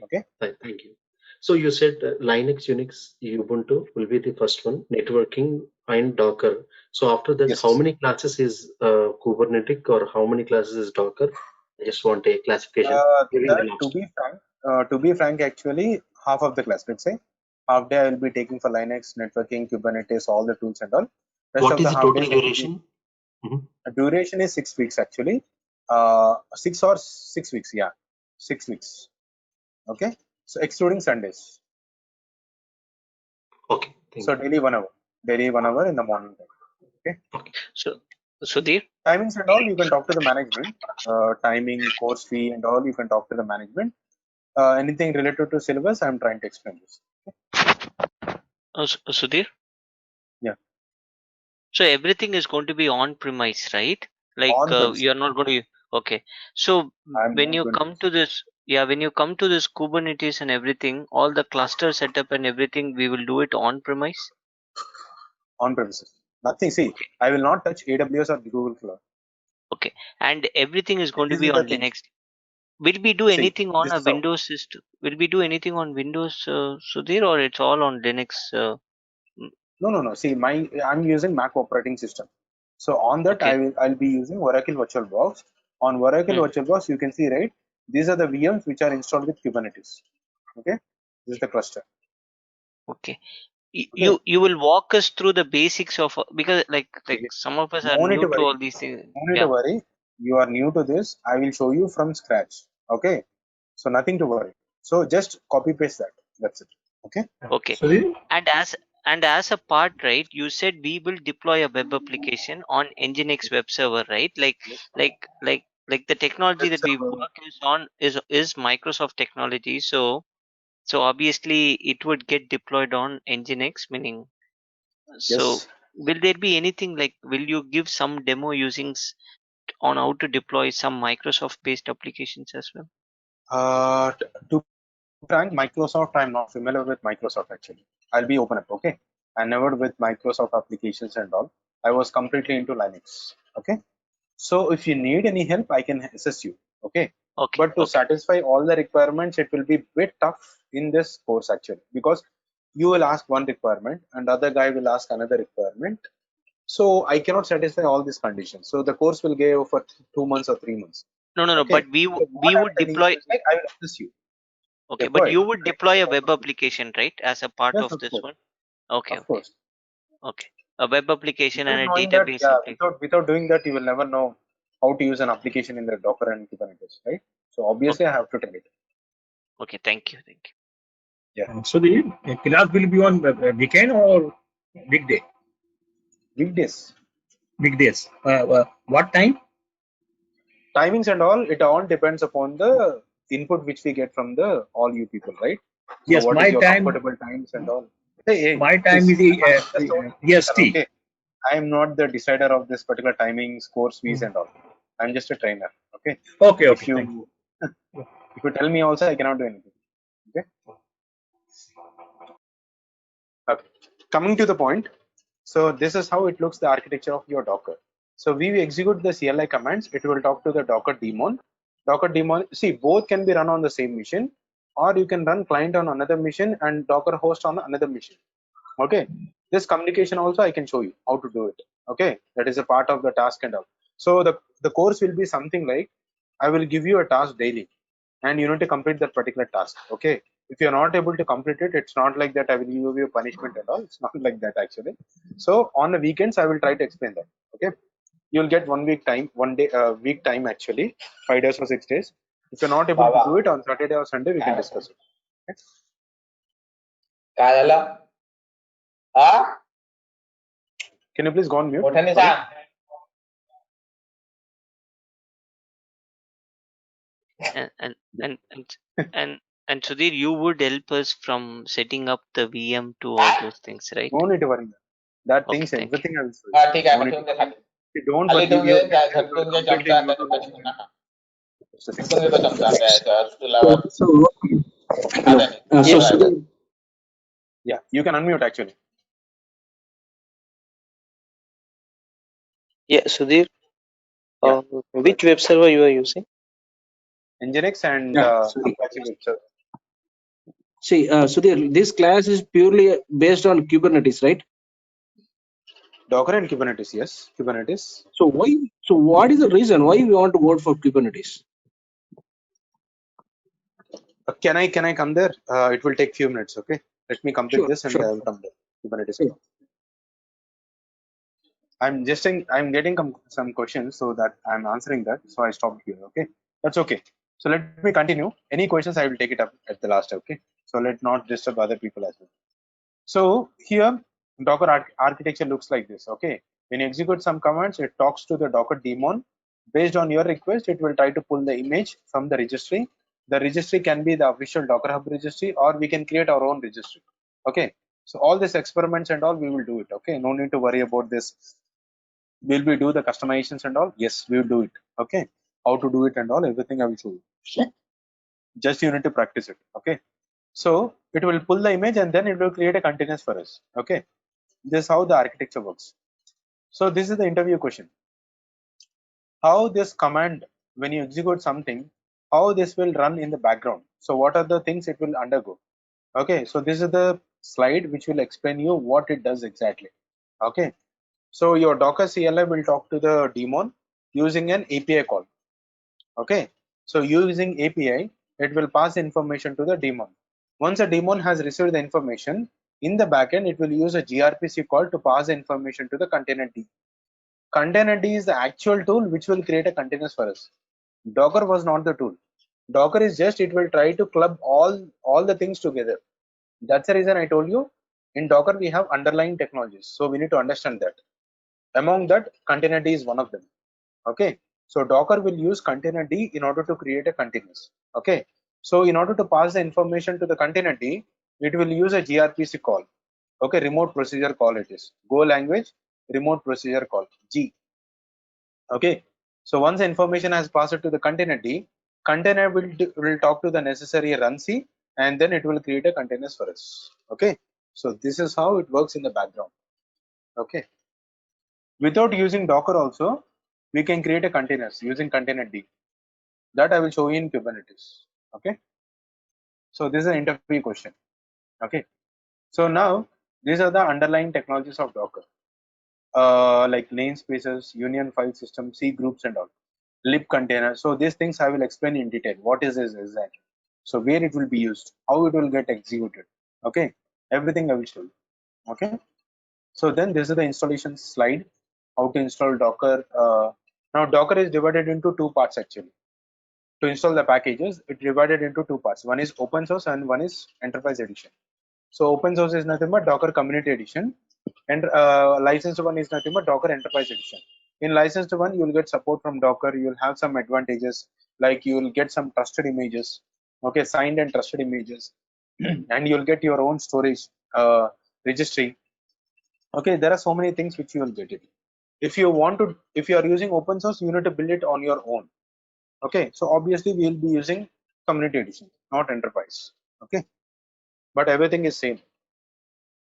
Speaker 3: Okay. Thank you. So you said Linux, Unix, Ubuntu will be the first one, networking and Docker. So after that,
Speaker 1: Yes.
Speaker 3: how many classes is Kubernetes or how many classes is Docker? I just want a classification.
Speaker 1: To be frank, actually, half of the class. Let's say half day I will be taking for Linux, networking, Kubernetes, all the tools and all. Rest
Speaker 3: What
Speaker 1: of
Speaker 3: is
Speaker 1: the
Speaker 3: the
Speaker 1: half
Speaker 3: total
Speaker 1: day
Speaker 3: duration?
Speaker 1: Duration is 6 weeks actually. 6 weeks. Yeah, 6 weeks. Okay. So excluding Sundays.
Speaker 3: Okay.
Speaker 1: So daily 1 hour. Daily 1 hour in the morning time. Okay.
Speaker 4: So Sudhir,
Speaker 1: Timings and all you can talk to the management. Timing, course fee and all you can talk to the management. Anything related to syllabus, I'm trying to explain this.
Speaker 4: Sudhir.
Speaker 1: Yeah.
Speaker 4: So everything is going to be on premise, right? Like
Speaker 1: On-premise.
Speaker 4: you're not going to. Okay. So when you come to this, when you come to this Kubernetes and everything, all the cluster setup and everything, we will do it on premise.
Speaker 1: On premises. Nothing. See, I will not touch AWS or Google Cloud.
Speaker 4: Okay. And everything is going to
Speaker 1: This
Speaker 4: be
Speaker 1: is the
Speaker 4: on
Speaker 1: thing.
Speaker 4: Linux. Will we do anything on
Speaker 1: this
Speaker 4: a
Speaker 1: is how.
Speaker 4: Windows system? Will we do anything on Windows, Sudhir, or it's all on Linux?
Speaker 1: No. See, I'm using Mac operating system. So on that,
Speaker 4: Okay.
Speaker 1: I'll be using Oracle VirtualBox. On Oracle VirtualBox, you can see, right? These are the VMs which are installed with Kubernetes. Okay, this is the cluster.
Speaker 4: Okay.
Speaker 1: Okay.
Speaker 4: You will walk us through the basics of, because like some of us are
Speaker 1: No need
Speaker 4: new
Speaker 1: to
Speaker 4: to
Speaker 1: worry.
Speaker 4: all these things.
Speaker 1: No need to
Speaker 4: Yeah.
Speaker 1: worry. You are new to this. I will show you from scratch. Okay. So nothing to worry. So just copy paste that. That's it. Okay.
Speaker 4: Okay.
Speaker 6: Sudhir?
Speaker 4: And as a part, right, you said we will deploy a web application on Nginx web server, right? Like the technology
Speaker 1: Web
Speaker 4: that we
Speaker 1: server.
Speaker 4: work is Microsoft technology. So obviously it would get deployed on Nginx, meaning, so
Speaker 1: Yes.
Speaker 4: will there be anything like, will you give some demo using on how to deploy some Microsoft based applications as well?
Speaker 1: To frank, Microsoft, I'm not familiar with Microsoft actually. I'll be open up. Okay. I never with Microsoft applications and all. I was completely into Linux. Okay. So if you need any help, I can assist you. Okay.
Speaker 4: Okay.
Speaker 1: But to
Speaker 4: Okay.
Speaker 1: satisfy all the requirements, it will be bit tough in this course actually, because you will ask one requirement and other guy will ask another requirement. So I cannot satisfy all these conditions. So the course will go for 2 months or 3 months.
Speaker 4: No.
Speaker 1: Okay.
Speaker 4: But
Speaker 1: So
Speaker 4: we
Speaker 1: what I'm
Speaker 4: would
Speaker 1: telling you
Speaker 4: deploy.
Speaker 1: is like I will assist you.
Speaker 4: Okay,
Speaker 1: Yeah, go
Speaker 4: but
Speaker 1: ahead.
Speaker 4: you would deploy a web application, right, as a part
Speaker 1: Yes,
Speaker 4: of
Speaker 1: of
Speaker 4: this
Speaker 1: course.
Speaker 4: one? Okay.
Speaker 1: Of
Speaker 4: Okay.
Speaker 1: course.
Speaker 4: Okay. A web application
Speaker 1: Without
Speaker 4: and a
Speaker 1: knowing that,
Speaker 4: database
Speaker 1: yeah,
Speaker 4: application.
Speaker 1: without doing that, you will never know how to use an application in the Docker and Kubernetes, right? So obviously, I have to tell it.
Speaker 4: Okay. Thank you.
Speaker 6: Sudhir, class will be on weekend or weekday?
Speaker 1: Weekdays,
Speaker 6: Weekdays. What time?
Speaker 1: timings and all depends upon the input which we get from the all you people, right? So
Speaker 6: Yes,
Speaker 1: what is
Speaker 6: my
Speaker 1: your
Speaker 6: time.
Speaker 1: comfortable times and all? Hey,
Speaker 6: My time
Speaker 1: please,
Speaker 6: is
Speaker 1: I'm just only trainer,
Speaker 6: EST.
Speaker 1: okay? I am not the decider of this particular timings, course fees and all. I'm just a trainer, okay?
Speaker 6: Okay.
Speaker 1: If
Speaker 6: Thank you.
Speaker 1: you if you tell me also, I cannot do anything. Okay. Okay. Coming to the point, so this is how it looks, the architecture of your Docker. So we execute the CLI commands, it will talk to the Docker daemon. Docker daemon, see, both can be run on the same machine, or you can run client on another machine and Docker host on another machine. Okay. This communication also I can show you how to do it. Okay. That is a part of the task and all. So the course will be something like, I will give you a task daily and you need to complete that particular task. Okay. If you're not able to complete it, it's not like that I will give you a punishment at all. It's not like that actually. So on the weekends, I will try to explain that. Okay. You'll get 1 week time, week time actually, 5 days or 6 days. If you're not able to do it on Saturday or Sunday, we can discuss it. Okay? Can you please go on mute? Sorry.
Speaker 4: And Sudhir, you would help us from setting up the VM to all those things, right?
Speaker 1: No need to worry. That
Speaker 4: Okay,
Speaker 1: things,
Speaker 4: thank you.
Speaker 1: everything I will show you. No need to worry. If you don't forgive you, completely new to this.
Speaker 2: So Sudhir,
Speaker 1: Yeah, you can unmute actually.
Speaker 7: Yeah, Sudhir,
Speaker 1: Yeah.
Speaker 7: which web server you are using?
Speaker 1: Nginx and
Speaker 2: Sorry.
Speaker 1: Apache Web Server.
Speaker 2: See, Sudhir, this class is purely based on Kubernetes, right?
Speaker 1: Docker and Kubernetes, yes. Kubernetes.
Speaker 2: So why? So what is the reason why we want to vote for Kubernetes?
Speaker 1: Can I come there? It will take few minutes. Okay. Let me complete
Speaker 2: Sure,
Speaker 1: this and
Speaker 2: sure.
Speaker 1: I will come there. Kubernetes.
Speaker 2: Sure.
Speaker 1: I'm getting some questions, so that I'm answering that. So I stopped here. Okay. That's okay. So let me continue. Any questions, I will take it up at the last. Okay. So let not disturb other people as well. So here Docker architecture looks like this. Okay. When you execute some commands, it talks to the Docker daemon. Based on your request, it will try to pull the image from the registry. The registry can be the official Docker Hub registry, or we can create our own registry. Okay. So all these experiments and all, we will do it. Okay. No need to worry about this. Will we do the customizations and all? Yes, we will do it. Okay. How to do it and all, everything I will show you. Just you need to practice it. Okay. So it will pull the image and then it will create a containers for us. Okay. This is how the architecture works. So this is the interview question. How this command, when you execute something, how this will run in the background. So what are the things it will undergo? Okay. So this is the slide which will explain you what it does exactly. Okay, so your Docker CLI will talk to the daemon using an API call. Okay, so using API, it will pass information to the daemon. Once a daemon has received the information, in the backend, it will use a gRPC call to pass the information to the container D. Container D is the actual tool which will create a containers for us. Docker was not the tool. Docker is just, it will try to club all the things together. That's the reason I told you in Docker we have underlying technologies. So we need to understand that. Among that, container D is one of them. Okay, so Docker will use container D in order to create a containers. Okay, so in order to pass the information to the container D, it will use a gRPC call. Okay, remote procedure call it is. Go language remote procedure call, G. Okay, so once the information has passed to the container D, container will talk to the necessary run C, and then it will create a containers for us. Okay, so this is how it works in the background. Okay, without using Docker also, we can create a containers using container D. That I will show you in Kubernetes. Okay, so this is an interview question. Okay, so now these are the underlying technologies of Docker, like namespaces, union file system, C groups, and all. Lib container. So these things I will explain in detail. What is this exactly? So where it will be used, how it will get executed. Okay, everything I will show you. Okay, so then this is the installation slide. How to install Docker. Now Docker is divided into two parts actually. To install the packages, it divided into two parts. One is open source and one is enterprise edition. So open source is nothing but Docker community edition, and licensed one is nothing but Docker enterprise edition. In licensed one, you will get support from Docker. You will have some advantages, like you will get some trusted images, okay, signed and trusted images, and you will get your own storage registry. Okay, there are so many things which you will get it. If you are using open source, you need to build it on your own. Okay, so obviously we will be using community edition, not enterprise. Okay, but everything is same.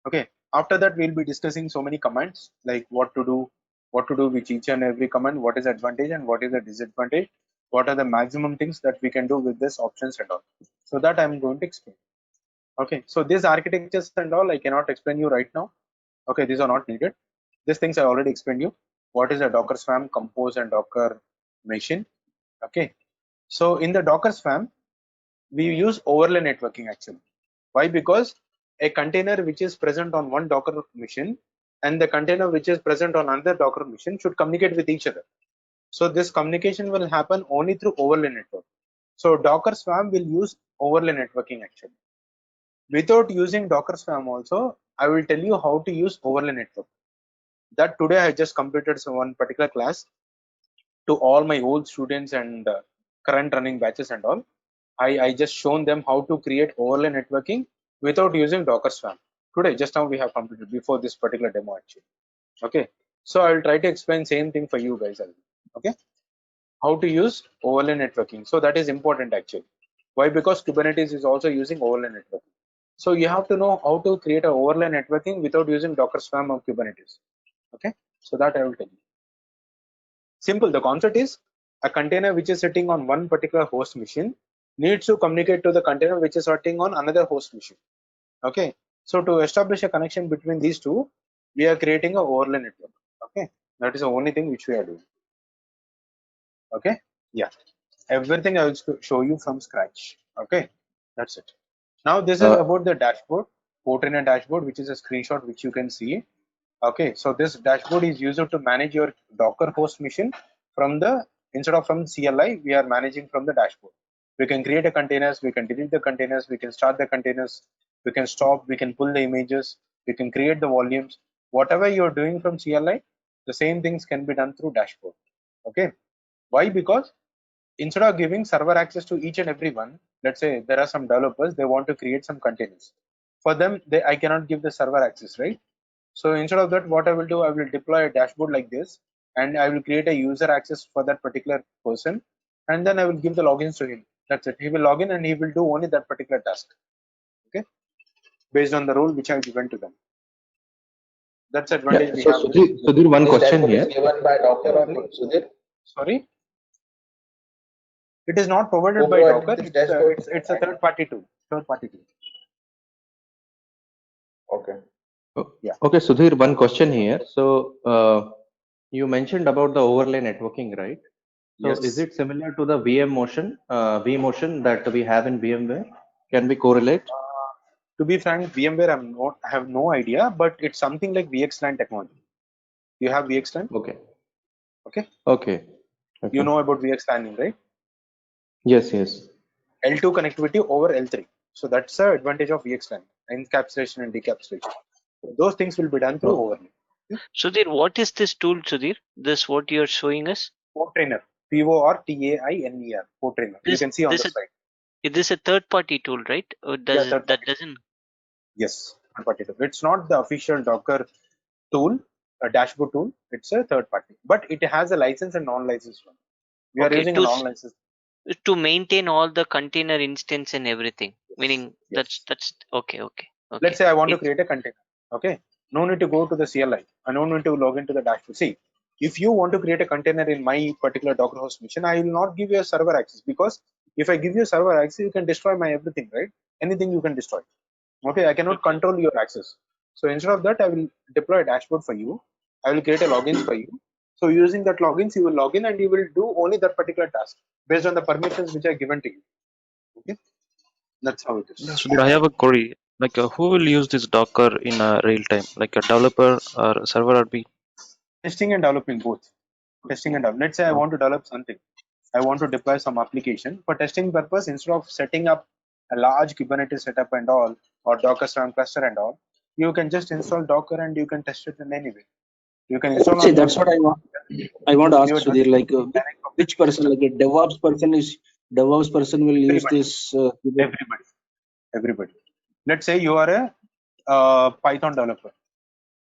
Speaker 1: Okay, after that we'll be discussing so many commands, like what to do with each and every command, what is the advantage and what is the disadvantage, what are the maximum things that we can do with this options and all. So that I'm going to explain. Okay, so these architectures and all I cannot explain you right now. Okay, these are not needed. These things I already explained you. What is a Docker Swarm, Compose, and Docker machine. Okay, so in the Docker Swarm, we use overlay networking actually. Why? Because a container which is present on one Docker machine and the container which is present on another Docker machine should communicate with each other. So this communication will happen only through overlay network. So Docker Swarm will use overlay networking actually. Without using Docker Swarm also, I will tell you how to use overlay network. That today I just completed one particular class to all my old students and current running batches and all. I just shown them how to create overlay networking without using Docker Swarm. Today, just now we have completed before this particular demo actually. Okay, so I will try to explain same thing for you guys. Okay, how to use overlay networking. So that is important actually. Why? Because Kubernetes is also using overlay networking. So you have to know how to create an overlay networking without using Docker Swarm or Kubernetes. Okay, so that I will tell you. Simple. The concept is a container which is sitting on one particular host machine needs to communicate to the container which is sitting on another host machine. Okay, so to establish a connection between these two, we are creating a overlay network. Okay, that is the only thing which we are doing. Okay, yeah, everything I will show you from scratch. Okay, that's it. Now this is about the dashboard, Fortinet dashboard, which is a screenshot which you can see. Okay, so this dashboard is used to manage your Docker host machine from the, instead of from CLI, we are managing from the dashboard. We can create a containers, we can delete the containers, we can start the containers, we can stop, we can pull the images, we can create the volumes. Whatever you're doing from CLI, the same things can be done through dashboard. Okay, why? Because instead of giving server access to each and every one, let's say there are some developers, they want to create some containers. For them, I cannot give the server access, right? So instead of that, what I will do, I will deploy a dashboard like this, and I will create a user access for that particular person, and then I will give the logins to him. That's it. He will log in and he will do only that particular task. Okay, based on the role which I have given to them. That's advantage we have.
Speaker 2: Sudhir, one question here.
Speaker 5: Is given by Docker only, Sudhir?
Speaker 1: Sorry, it is not provided by Docker. It's a third-party tool.
Speaker 5: Okay.
Speaker 1: Yeah.
Speaker 8: Okay, Sudhir, one question here. So, you mentioned about the overlay networking, right? So,
Speaker 1: Yes.
Speaker 8: is it similar to the vMotion that we have in VMware? Can we correlate?
Speaker 1: To be frank, VMware I have no idea, but it's something like VXLAN technology. You have VXLAN?
Speaker 8: Okay.
Speaker 1: Okay.
Speaker 8: Okay.
Speaker 1: You
Speaker 8: Okay.
Speaker 1: know about VXLAN, right?
Speaker 8: Yes, yes.
Speaker 1: L2 connectivity over L3. So that's the advantage of VXLAN, encapsulation and decapsulation. Those things will be done through
Speaker 8: Oh,
Speaker 1: overlay.
Speaker 4: Sudhir, what is this tool, Sudhir? This what you're showing us?
Speaker 1: Port Trainer, PORTAINER, Port Trainer. You
Speaker 4: This
Speaker 1: can see on
Speaker 4: this
Speaker 1: the
Speaker 4: is
Speaker 1: slide.
Speaker 4: this a third party tool, right? Or
Speaker 1: Yeah,
Speaker 4: does
Speaker 1: third
Speaker 4: that
Speaker 1: party.
Speaker 4: doesn't?
Speaker 1: Yes, third party tool. It's not the official Docker tool, a dashboard tool. It's a third party, but it has a license and non-licensed one. We are
Speaker 4: Okay,
Speaker 1: using a non-licensed.
Speaker 4: to maintain all the container instance and everything. Meaning
Speaker 1: Yes.
Speaker 4: that's okay.
Speaker 1: Let's say I want to
Speaker 4: It's
Speaker 1: create a container. Okay. No need to go to the CLI. I don't need to log into the dashboard. See, if you want to create a container in my particular Docker host machine, I will not give you a server access, because if I give you server access, you can destroy my everything, right? Anything you can destroy. Okay. I cannot
Speaker 4: okay.
Speaker 1: control your access. So instead of that, I will deploy a dashboard for you. I will create a login for you. So using that logins, you will log in and you will do only that particular task based on the permissions which are given to you. Okay. That's how it
Speaker 9: Yeah,
Speaker 1: is.
Speaker 9: so I have a query. Like, who will use this Docker in real time? Like a developer or server admin?
Speaker 1: Testing and developing both. Testing and developing. Let's say I want to develop something. I want to deploy some application for testing purpose. Instead of setting up a large Kubernetes setup and all, or Docker Swarm cluster and all, you can just install Docker and you can test it in any way. You can install
Speaker 2: See,
Speaker 1: on your
Speaker 2: that's what I want to ask
Speaker 1: you are
Speaker 2: Sudhir.
Speaker 1: running
Speaker 2: Like,
Speaker 1: direct
Speaker 2: which
Speaker 1: operating
Speaker 2: person,
Speaker 1: system.
Speaker 2: like a DevOps person, will use
Speaker 1: Everybody,
Speaker 2: this?
Speaker 1: everybody. Let's say you are a Python developer,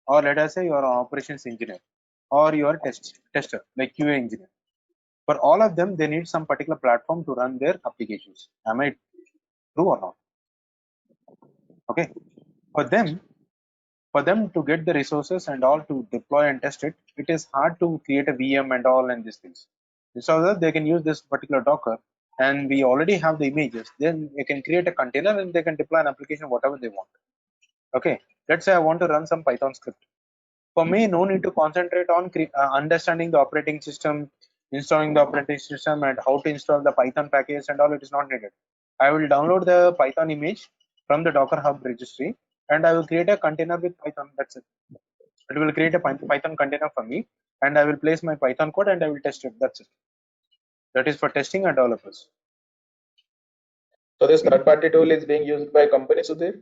Speaker 1: or let us say you are an operations engineer, or you are a tester, like QA engineer. For all of them, they need some particular platform to run their applications. Am I true or not? Okay. For them to get the resources and all to deploy and test it, it is hard to create a VM and all and these things. So that they can use this particular Docker, and we already have the images. Then they can create a container and they can deploy an application whatever they want. Okay. Let's say I want to run some Python script. For me, no need to concentrate on understanding the operating system, installing the operating system, and how to install the Python package and all. It is not needed. I will download the Python image from the Docker Hub registry, and I will create a container with Python. That's it. It will create a Python container for me, and I will place my Python code and I will test it. That's it. That is for testing and developers.
Speaker 5: So this third-party tool is being used by companies, Sudhir,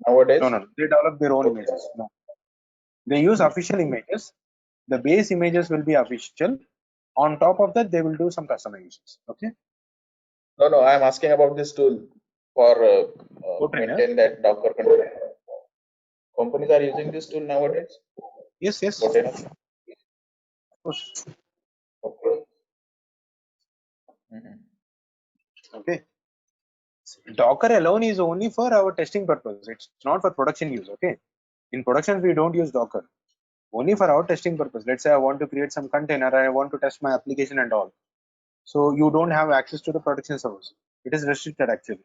Speaker 5: nowadays?
Speaker 1: No. They develop their own images. No. They use official images. The base images will be official. On top of that, they will do some customizations. Okay.
Speaker 5: No. I am asking about this tool for maintain that Docker container. Companies are using this tool nowadays.
Speaker 1: Yes.
Speaker 5: Container.
Speaker 1: Of course.
Speaker 5: Okay.
Speaker 1: Okay. Docker alone is only for our testing purpose. It's not for production use. Okay. In production, we don't use Docker. Only for our testing purpose. Let's say I want to create some container and I want to test my application and all. So you don't have access to the production servers. It is restricted actually.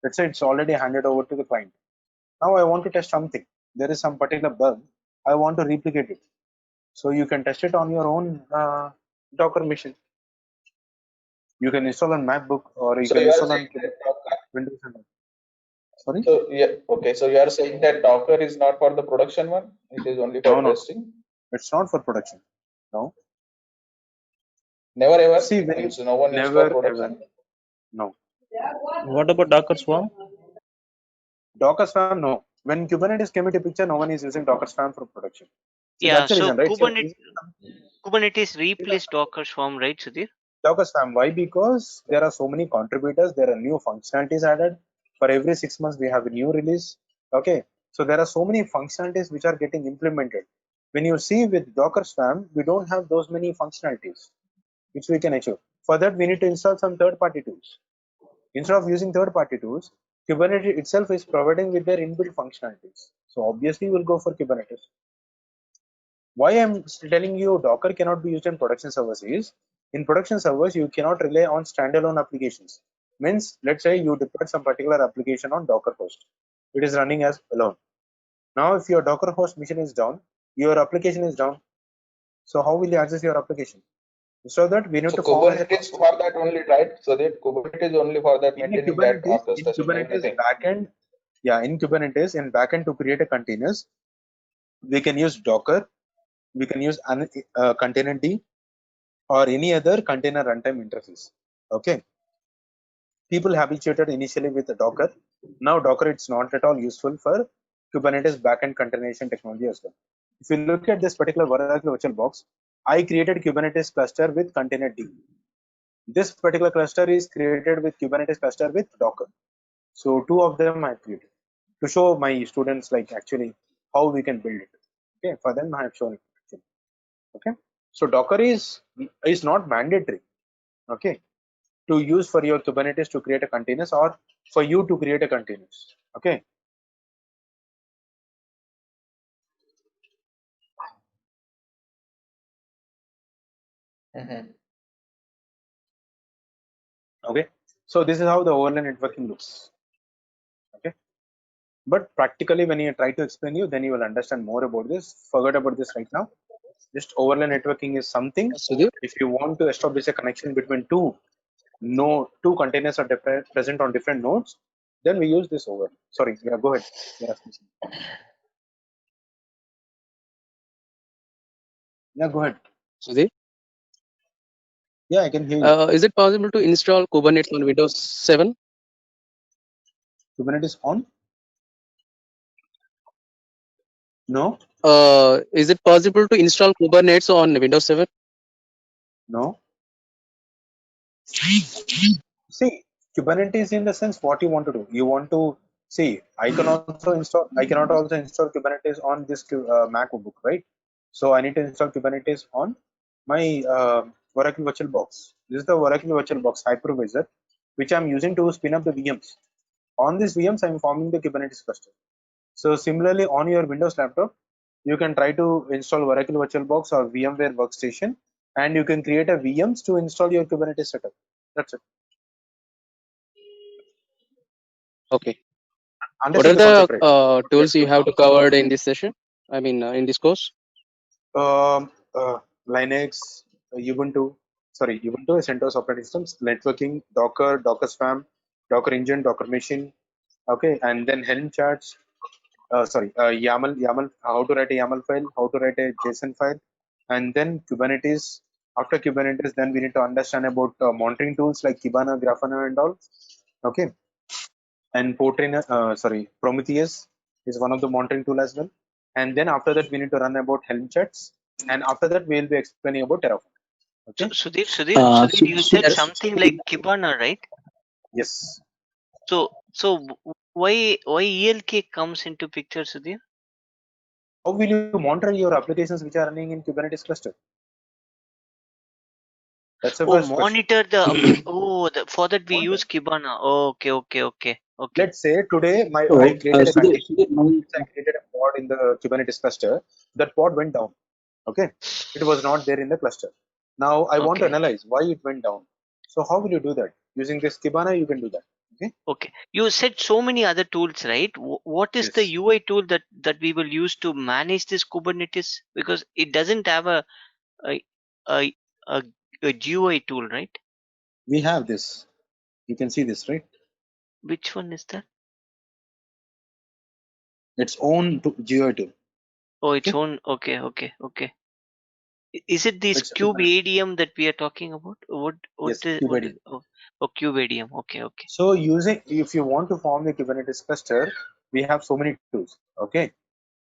Speaker 1: Let's say it's already handed over to the client. Now I want to test something. There is some particular bug. I want to replicate it. So you can test it on your own Docker machine. You can install on MacBook or you
Speaker 5: So
Speaker 1: can
Speaker 5: you are
Speaker 1: install
Speaker 5: saying
Speaker 1: on
Speaker 5: that Docker.
Speaker 1: Windows. Sorry?
Speaker 5: So yeah, okay. So you are saying that Docker is not for the production one; it is only for
Speaker 1: No.
Speaker 5: testing.
Speaker 1: It's not for production. No.
Speaker 5: Never ever.
Speaker 1: See,
Speaker 5: Means no one used for
Speaker 1: never
Speaker 5: production.
Speaker 1: ever. No.
Speaker 6: What about Docker Swarm?
Speaker 1: Docker Swarm, no. When Kubernetes came into picture, no one is using Docker Swarm for production. See,
Speaker 4: Yeah,
Speaker 1: that's the
Speaker 4: so
Speaker 1: reason, right? So
Speaker 4: Kubernetes replaced Docker Swarm, right, Sudhir?
Speaker 1: Docker Swarm, why? Because there are so many contributors, there are new functionalities added. For every 6 months, we have a new release. Okay. So there are so many functionalities which are getting implemented. When you see with Docker Swarm, we don't have those many functionalities which we can achieve. For that, we need to install some third-party tools. Instead of using third-party tools, Kubernetes itself is providing with their inbuilt functionalities. So obviously, we'll go for Kubernetes. Why I'm telling you Docker cannot be used in production servers is, in production servers, you cannot rely on standalone applications. Means, let's say you deploy some particular application on Docker host. It is running as alone. Now, if your Docker host machine is down, your application is down. So how will you access your application? So that we need
Speaker 5: So
Speaker 1: to form
Speaker 5: Kubernetes for that only, right? So that Kubernetes only for that
Speaker 1: in
Speaker 5: maintaining that or
Speaker 1: in
Speaker 5: testing
Speaker 1: Kubernetes
Speaker 5: everything.
Speaker 1: backend. Yeah, in Kubernetes in backend to create a containers, we can use Docker, we can use container D or any other container runtime interface. Okay. People habituated initially with Docker. Now Docker it's not at all useful for Kubernetes backend containerization technology as well. If you look at this particular Oracle VirtualBox, I created Kubernetes cluster with container D. This particular cluster is created with Kubernetes cluster with Docker. So two of them I created to show my students like actually how we can build it. Okay, for them I have shown it. Actually. Okay, so Docker is not mandatory. Okay, to use for your Kubernetes to create a containers or for you to create a containers. Okay. Okay. So this is how the overlay networking looks. Okay. But practically when you try to explain you, then you will understand more about this. Forget about this right now. Just overlay networking is something. If you want to establish a connection between two containers are present on different nodes, then we use this overlay. Sorry, yeah, go ahead. Yeah, go ahead.
Speaker 10: Sudhir,
Speaker 1: Yeah, I can hear you.
Speaker 10: is it possible to install Kubernetes on Windows 7?
Speaker 1: Kubernetes on? No.
Speaker 10: Is it possible to install Kubernetes on Windows 7?
Speaker 1: No. See, Kubernetes in the sense what you want to do. You want to see. I cannot also install Kubernetes on this MacBook, right? So I need to install Kubernetes on my Oracle VirtualBox. This is the Oracle VirtualBox hypervisor, which I'm using to spin up the VMs. On these VMs, I'm forming the Kubernetes cluster. So similarly, on your Windows laptop, you can try to install Oracle VirtualBox or VMware Workstation, and you can create a VMs to install your Kubernetes setup. That's it.
Speaker 10: Okay. What
Speaker 1: Understand
Speaker 10: are
Speaker 1: the concept, right?
Speaker 10: the tools you have to cover in this session? I mean, in this course?
Speaker 1: Linux, Ubuntu, CentOS operating systems, networking, Docker, Docker Swarm, Docker Engine, Docker Machine, okay, and then Helm charts. YAML, how to write a YAML file, how to write a JSON file, and then Kubernetes. After Kubernetes, then we need to understand about monitoring tools like Kibana, Grafana, and all. Okay, and Prometheus is one of the monitoring tool as well. And then after that, we need to run about Helm charts, and after that, we will be explaining about Terraform. Okay.
Speaker 4: Sudhir, you said something like Kibana, right?
Speaker 1: Yes.
Speaker 4: So why ELK comes into picture, Sudhir?
Speaker 1: How will you monitor your applications which are running in Kubernetes cluster? That's the first
Speaker 4: monitor
Speaker 1: question.
Speaker 4: for that we use Kibana. Okay.
Speaker 1: Let's say today I created a container. I created a pod in the Kubernetes cluster. That pod went down. Okay, it was not there in the cluster. Now I want to analyze why it went down. So how will you do that? Using this Kibana, you can do that.
Speaker 4: Okay. You said so many other tools, right? What is the UI tool that we will use to manage this Kubernetes? Because it doesn't have a GUI tool, right?
Speaker 1: We have this. You can see this, right?
Speaker 4: Which one is that?
Speaker 1: Its own GUI tool.
Speaker 4: Oh, its own. Okay. Is it this KubeADM that we are talking about?
Speaker 1: Yes, KubeADM.
Speaker 4: KubeADM. Okay.
Speaker 1: So if you want to form the Kubernetes cluster, we have so many tools. Okay.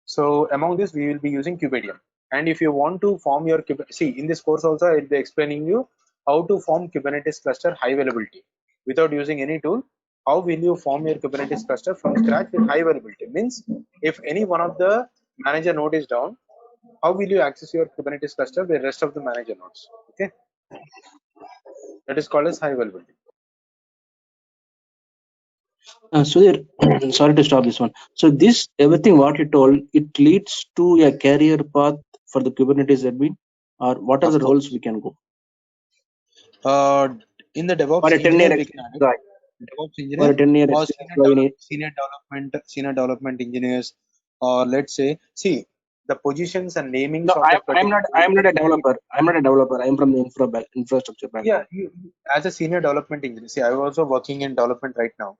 Speaker 1: So among this, we will be using KubeADM. And if you want to form your in this course also, I will be explaining you how to form Kubernetes cluster high availability without using any tool. How will you form your Kubernetes cluster from scratch with high availability? Means if any one of the manager node is down, how will you access your Kubernetes cluster with the rest of the manager nodes? Okay, that is called as high availability.
Speaker 2: Sudhir, sorry to stop this one. So this everything what you told, it leads to a career path for the Kubernetes admin, or what are the roles we can go?
Speaker 1: In the DevOps
Speaker 2: For a 10-year
Speaker 1: engineer, we can
Speaker 2: guy.
Speaker 1: DevOps engineer
Speaker 2: For a 10-year
Speaker 1: or
Speaker 2: experience,
Speaker 1: senior development engineers or let's say, see the positions and namings
Speaker 2: No,
Speaker 1: of that
Speaker 2: I'm not a developer. I'm not a developer. I'm from the infrastructure background.
Speaker 1: Yeah, as a senior development engineer, see, I'm also working in development right now,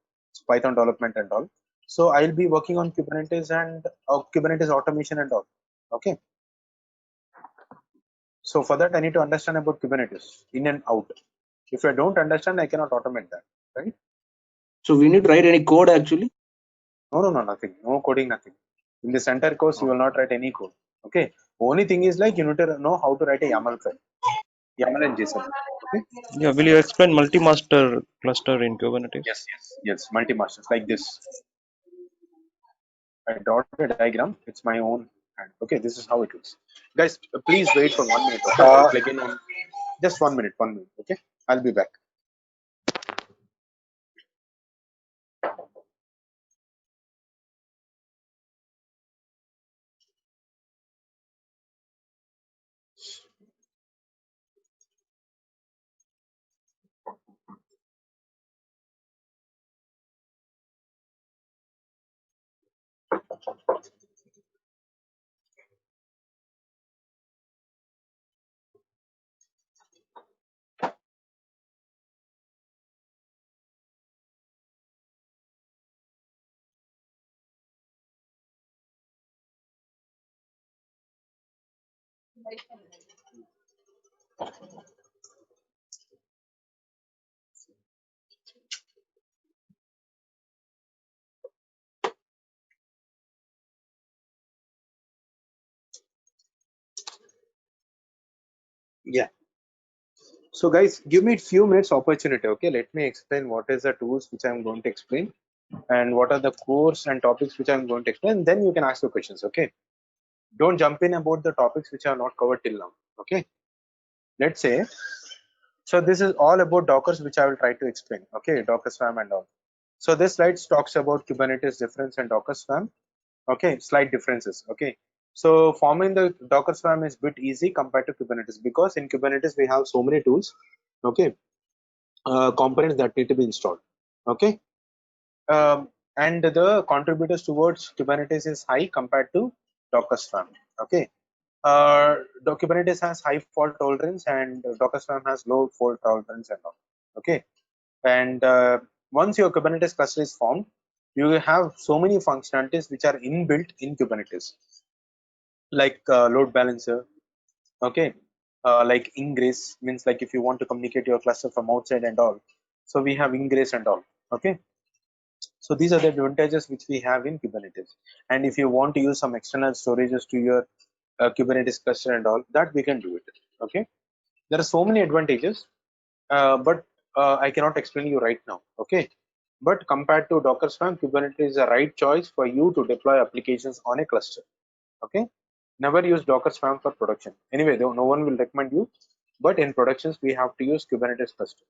Speaker 1: Python development and all. So I'll be working on Kubernetes and Kubernetes automation and all. Okay. So for that, I need to understand about Kubernetes in and out. If I don't understand, I cannot automate that, right?
Speaker 2: So we need to write any code actually?
Speaker 1: No, nothing. No coding, nothing. In the center course, you will not write any code. Okay. Only thing is like you need to know how to write a YAML file, YAML and JSON. Okay.
Speaker 9: Yeah, will you explain multi-master cluster in Kubernetes?
Speaker 1: Yes. Multi-masters like this. I draw a diagram. It's my own hand. Okay, this is how it looks. Guys, please wait for 1 minute. Okay, I'll plug in on just 1 minute. 1 minute. Okay, I'll be back. Yeah. So guys, give me a few minutes opportunity. Okay, let me explain what is the tools which I'm going to explain and what are the course and topics which I'm going to explain. Then you can ask the questions. Okay, don't jump in about the topics which are not covered till now. Okay, let's say. So this is all about Dockers, which I will try to explain. Okay, Docker Swarm and all. So this slide talks about Kubernetes difference and Docker Swarm. Okay, slight differences. Okay, so forming the Docker Swarm is a bit easy compared to Kubernetes because in Kubernetes we have so many tools. Okay, components that need to be installed. Okay, and the contributors towards Kubernetes is high compared to Docker Swarm. Okay, Kubernetes has high fault tolerance and Docker Swarm has low fault tolerance and all. Okay, and once your Kubernetes cluster is formed, you will have so many functionalities which are inbuilt in Kubernetes, like load balancer. Okay, like ingress means like if you want to communicate your cluster from outside and all. So we have ingress and all. Okay, so these are the advantages which we have in Kubernetes. And if you want to use some external storages to your Kubernetes cluster and all, that we can do it. Okay, there are so many advantages, but I cannot explain you right now. Okay, but compared to Docker Swarm, Kubernetes is the right choice for you to deploy applications on a cluster. Okay, never use Docker Swarm for production. Anyway, though, no one will recommend you, but in productions we have to use Kubernetes cluster.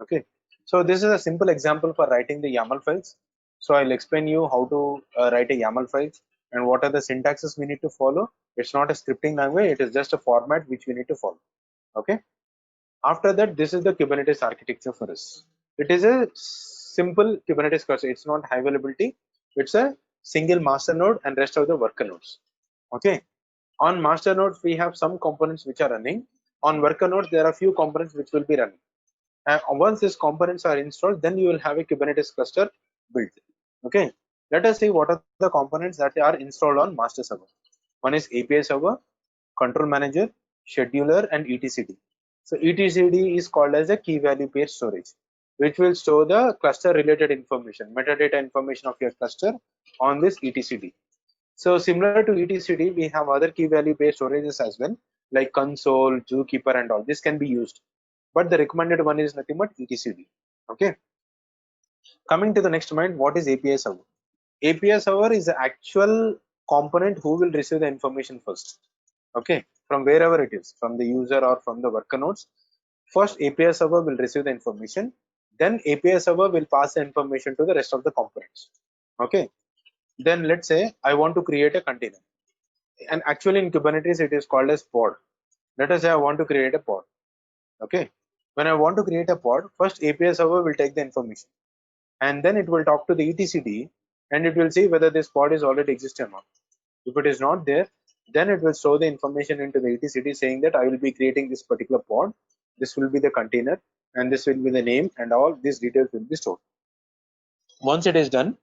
Speaker 1: Okay, so this is a simple example for writing the YAML files. So I'll explain you how to write a YAML file and what are the syntaxes we need to follow. It's not a scripting language, it is just a format which we need to follow. Okay, after that, this is the Kubernetes architecture for us. It is a simple Kubernetes cluster. It's not high availability. It's a single master node and rest of the worker nodes. Okay, on master nodes we have some components which are running. On worker nodes there are few components which will be running. And once these components are installed, then you will have a Kubernetes cluster built. Okay, let us see what are the components that are installed on master server. One is API server, control manager, scheduler, and etcd. So etcd is called as a key value pair storage, which will store the cluster related information, metadata information of your cluster on this etcd. So similar to etcd, we have other key value pair storages as well, like console, zookeeper, and all. This can be used, but the recommended one is nothing but etcd. Okay, coming to the next point, what is API server? API server is the actual component who will receive the information first. Okay, from wherever it is, from the user or from the worker nodes. First API server will receive the information, then API server will pass the information to the rest of the components. Okay, then let's say I want to create a container, and actually in Kubernetes it is called as pod. Let us say I want to create a pod. Okay, when I want to create a pod, first API server will take the information, and then it will talk to the etcd and it will see whether this pod is already existing or not. If it is not there, then it will store the information into the etcd saying that I will be creating this particular pod, this will be the container, and this will be the name, and all these details will be stored. Once it is done,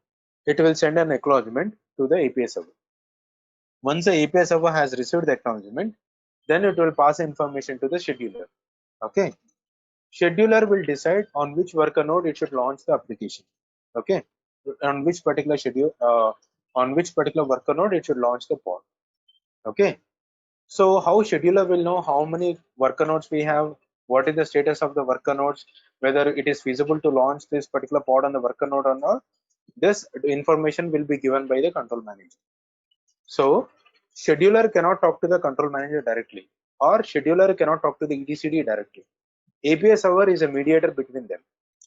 Speaker 1: it will send an acknowledgement to the API server. Once the API server has received the acknowledgement, then it will pass information to the scheduler. Okay, scheduler will decide on which worker node it should launch the application. Okay, on which particular schedule, on which particular worker node it should launch the pod. Okay, so how scheduler will know how many worker nodes we have, what is the status of the worker nodes, whether it is feasible to launch this particular pod on the worker node or not? This information will be given by the control manager. So scheduler cannot talk to the control manager directly, or scheduler cannot talk to the etcd directly. API server is a mediator between them.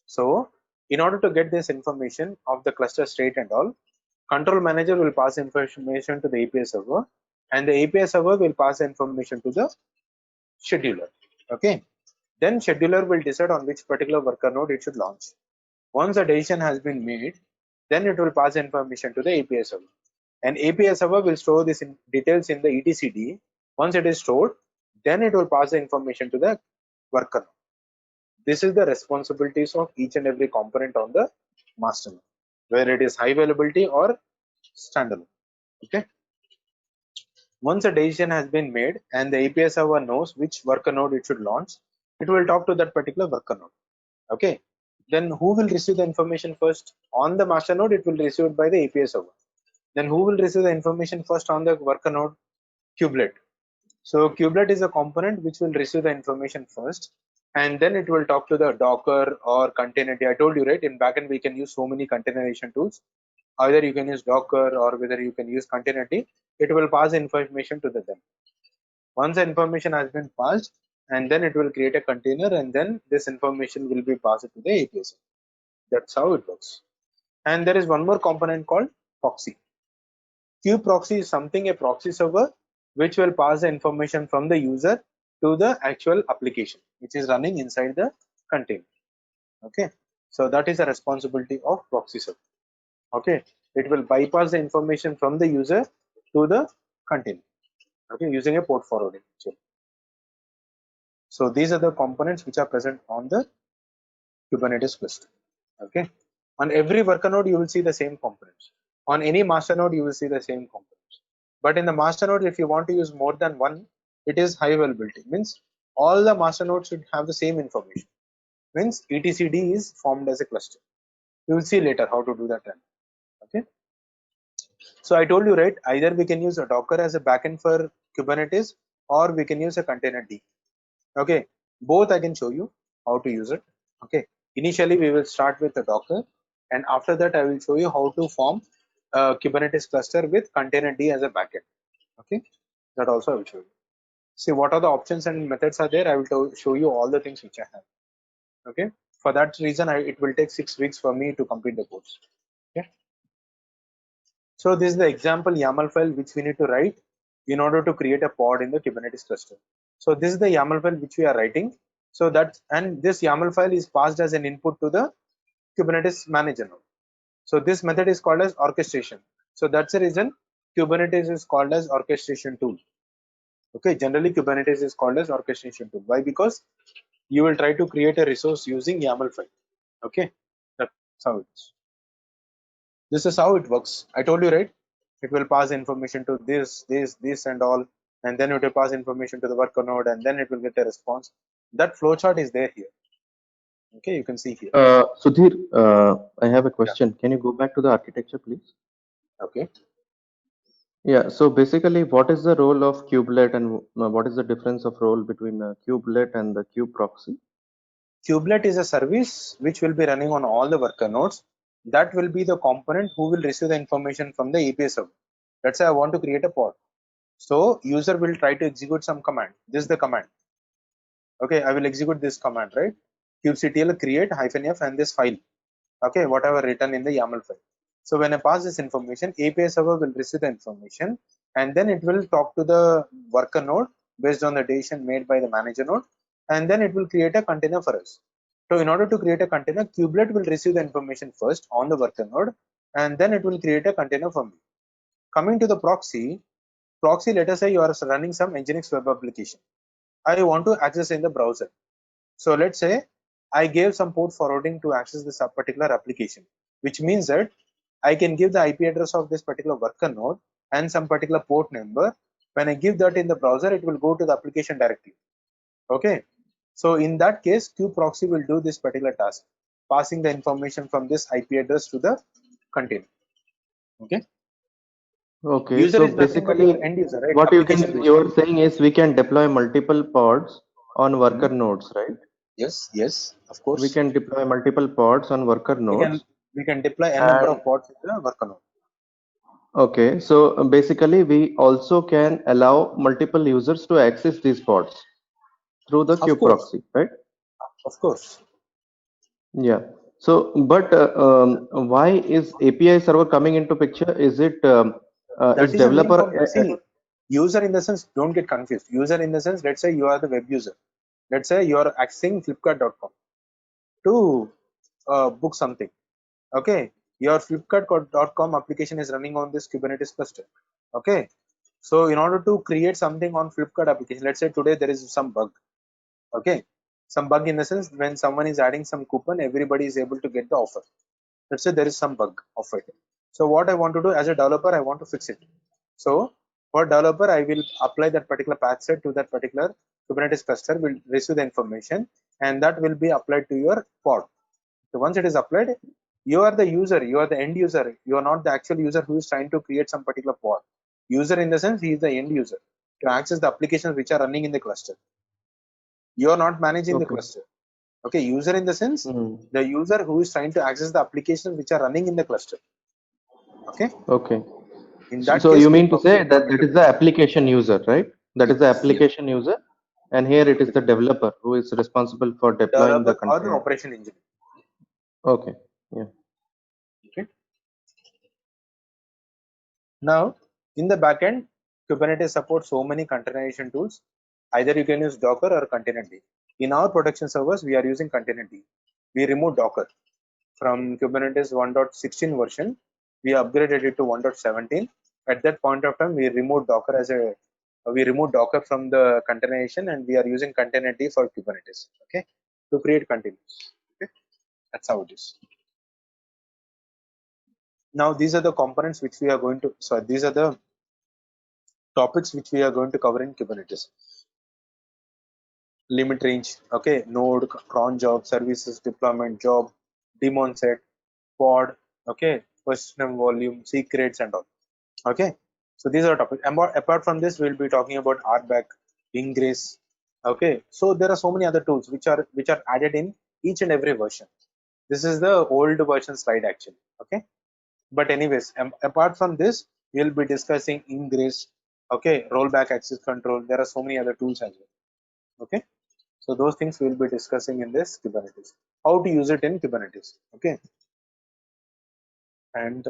Speaker 1: So in order to get this information of the cluster state and all, control manager will pass information to the API server, and the API server will pass information to the scheduler. Okay, then scheduler will decide on which particular worker node it should launch. Once a decision has been made, then it will pass information to the API server, and API server will store this details in the etcd. Once it is stored, then it will pass the information to the worker node. This is the responsibilities of each and every component on the master node, whether it is high availability or standalone. Okay, once a decision has been made and the API server knows which worker node it should launch, it will talk to that particular worker node. Okay, then who will receive the information first? On the master node, it will be received by the API server. Then who will receive the information first on the worker node? Kubelet. So kubelet is a component which will receive the information first, and then it will talk to the Docker or container. I told you, right, in backend we can use so many containerization tools. Either you can use Docker or whether you can use container. It will pass information to them. Once the information has been passed, and then it will create a container, and then this information will be passed to the API server. That's how it works. And there is one more component called proxy. Proxy is something, a proxy server, which will pass the information from the user to the actual application which is running inside the container. Okay, so that is the responsibility of proxy server. Okay, it will bypass the information from the user to the container, okay, using a port forwarding. So these are the components which are present on the Kubernetes cluster. Okay, on every worker node you will see the same components. On any master node you will see the same components. But in the master node, if you want to use more than one, it is high availability. Means all the master nodes should have the same information. Means etcd is formed as a cluster. You will see later how to do that. Okay. So I told you, right, either we can use a Docker as a backend for Kubernetes, or we can use a container. Okay, both I can show you how to use it. Okay, initially we will start with the Docker, and after that I will show you how to form a Kubernetes cluster with container as a backend. Okay, that also I will show you. See what are the options and methods are there. I will show you all the things which I have. Okay, for that reason it will take 6 weeks for me to complete the course. Okay, so this is the example YAML file which we need to write in order to create a pod in the Kubernetes cluster. So this is the YAML file which we are writing. So that, and this YAML file is passed as an input to the Kubernetes manager node. So this method is called as orchestration. So that's the reason Kubernetes is called as orchestration tool. Okay, generally Kubernetes is called as orchestration tool. Why? Because you will try to create a resource using YAML file. Okay, that's how it is. This is how it works. I told you, right? It will pass information to this, and all, and then it will pass information to the worker node, and then it will get a response. That flowchart is there here. Okay, you can see here.
Speaker 8: Sudhir, I have a question. Yeah. Can you go back to the architecture, please?
Speaker 1: Okay.
Speaker 8: Yeah. So basically, what is the role of kubelet, and what is the difference of role between kubelet and the kubeproxy?
Speaker 1: Kubelet is a service which will be running on all the worker nodes. That will be the component who will receive the information from the API server. Let's say I want to create a pod. So user will try to execute some command. This is the command. Okay, I will execute this command, right? kubectl create -f and this file. Okay, whatever written in the YAML file. So when I pass this information, API server will receive the information, and then it will talk to the worker node based on the decision made by the manager node, and then it will create a container for us. So in order to create a container, kubelet will receive the information first on the worker node, and then it will create a container for me. Coming to the proxy, let us say you are running some Nginx web application. I want to access in the browser. So let's say I gave some port forwarding to access this particular application, which means that I can give the IP address of this particular worker node and some particular port number. When I give that in the browser, it will go to the application directly. Okay. So in that case, kubeproxy will do this particular task, passing the information from this IP address to the container. Okay.
Speaker 8: Okay,
Speaker 1: User
Speaker 8: so
Speaker 1: is nothing but
Speaker 8: basically,
Speaker 1: your end user, right?
Speaker 8: what
Speaker 1: Application based.
Speaker 8: you're saying is we can deploy multiple pods on worker nodes, right?
Speaker 1: Yes, of course.
Speaker 8: We can deploy multiple pods on worker nodes.
Speaker 1: We can deploy a number of pods in the worker node.
Speaker 8: Okay, so basically we also can allow multiple users to access these pods through the kubeproxy, right?
Speaker 1: Of course.
Speaker 8: Yeah. So, but why is API server coming into picture? Is it is developer?
Speaker 1: See, user in the sense, don't get confused. User in the sense, let's say you are the web user. Let's say you are accessing Flipkart.com to book something. Okay, your Flipkart.com application is running on this Kubernetes cluster. Okay, so in order to create something on Flipkart application, let's say today there is some bug. Okay, some bug in the sense when someone is adding some coupon, everybody is able to get the offer. Let's say there is some bug of it. So what I want to do as a developer, I want to fix it. So for developer, I will apply that particular path set to that particular Kubernetes cluster, will receive the information, and that will be applied to your pod. So once it is applied, you are the user, you are the end user, you are not the actual user who is trying to create some particular pod. User in the sense, he is the end user to access the applications which are running in the cluster. You are not managing the cluster. Okay, user in the sense, the user who is trying to access the applications which are running in the cluster. Okay.
Speaker 8: Okay.
Speaker 1: In that
Speaker 8: so
Speaker 1: case,
Speaker 8: you mean to say that that is the application user, right? That is the application user, and here it is the developer who is responsible for deploying the container.
Speaker 1: Or the operation engine.
Speaker 8: Okay. Yeah.
Speaker 1: Okay. Now, in the backend, Kubernetes supports so many containerization tools. Either you can use Docker or Containerd. In our production servers, we are using Containerd. We removed Docker from Kubernetes 1.16 version. We upgraded it to 1.17. At that point of time, we removed Docker from the containerization, and we are using Containerd for Kubernetes. Okay, to create containers. Okay, that's how it is. Now these are the components which we are going to. So these are the topics which we are going to cover in Kubernetes. Limit range, okay, node, cron job, services deployment job, daemon set, pod, okay, question volume, secrets, and all. Okay, so these are topics. Apart from this, we'll be talking about RBAC, Ingress. Okay, so there are so many other tools which are added in each and every version. This is the old version slide actually. Okay, but anyways, apart from this, we'll be discussing Ingress. Okay, rollback access control. There are so many other tools as well. Okay, so those things we'll be discussing in this Kubernetes. How to use it in Kubernetes. Okay, and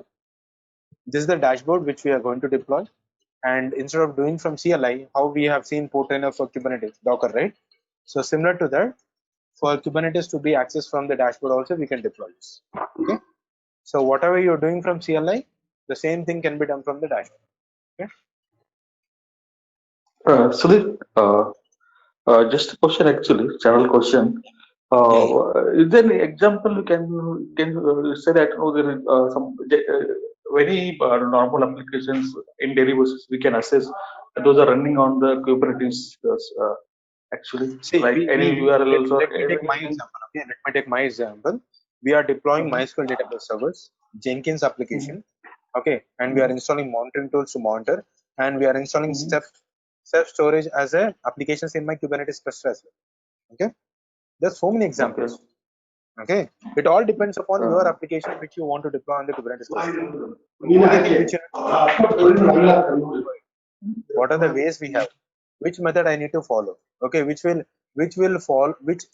Speaker 1: this is the dashboard which we are going to deploy. And instead of doing from CLI, how we have seen Portainer for Kubernetes, Docker, right? So similar to that, for Kubernetes to be accessed from the dashboard also, we can deploy this. Okay, so whatever you're doing from CLI, the same thing can be done from the dashboard. Okay.
Speaker 11: Sudhir, just a question actually, general question. Is there any example you can say that there is some very normal applications in daily basis we can assess those are running on the Kubernetes actually?
Speaker 1: See,
Speaker 11: like any URLs or
Speaker 1: let me take my example. Okay, let me take my example. We are deploying MySQL database servers, Jenkins application. Okay, and we are installing monitoring tools to monitor, and we are installing self storage as a applications in my Kubernetes cluster as well. Okay, there's so many examples. Okay, it all depends upon your application which you want to deploy on the Kubernetes cluster. What are the ways we have? Which method I need to follow? Okay, which will fall? Which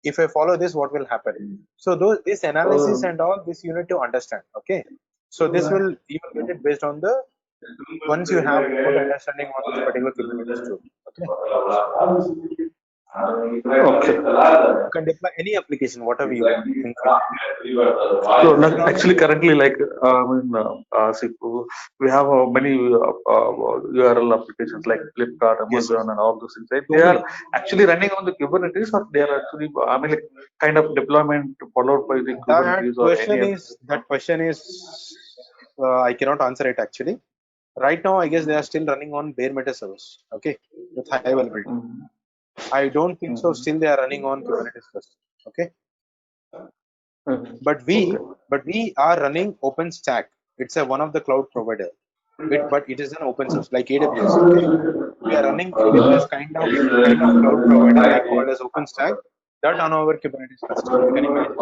Speaker 1: if I follow this, what will happen? So this analysis and all this you need to understand. Okay, so this will you will get it based on the once you have good understanding on this particular Kubernetes tool. Okay.
Speaker 11: Okay.
Speaker 1: You can deploy any application, whatever you want.
Speaker 11: So actually, currently, like see, we have many URL applications like Flipkart, Amazon, and all those things. Right? They are actually running on the Kubernetes, or they are actually, I mean, like, kind of deployment followed by the Kubernetes or any other system?
Speaker 1: That question is I cannot answer it actually. Right now, I guess they are still running on bare metal servers, okay, with high availability.
Speaker 11: Mhm.
Speaker 1: I don't think so. Still, they are running on Kubernetes first, okay.
Speaker 11: Mhm.
Speaker 1: But we are running OpenStack. It's one of the cloud provider. But it is an open source like AWS, okay. We are running AWS kind of cloud provider like called as OpenStack. That on our Kubernetes cluster. You can imagine.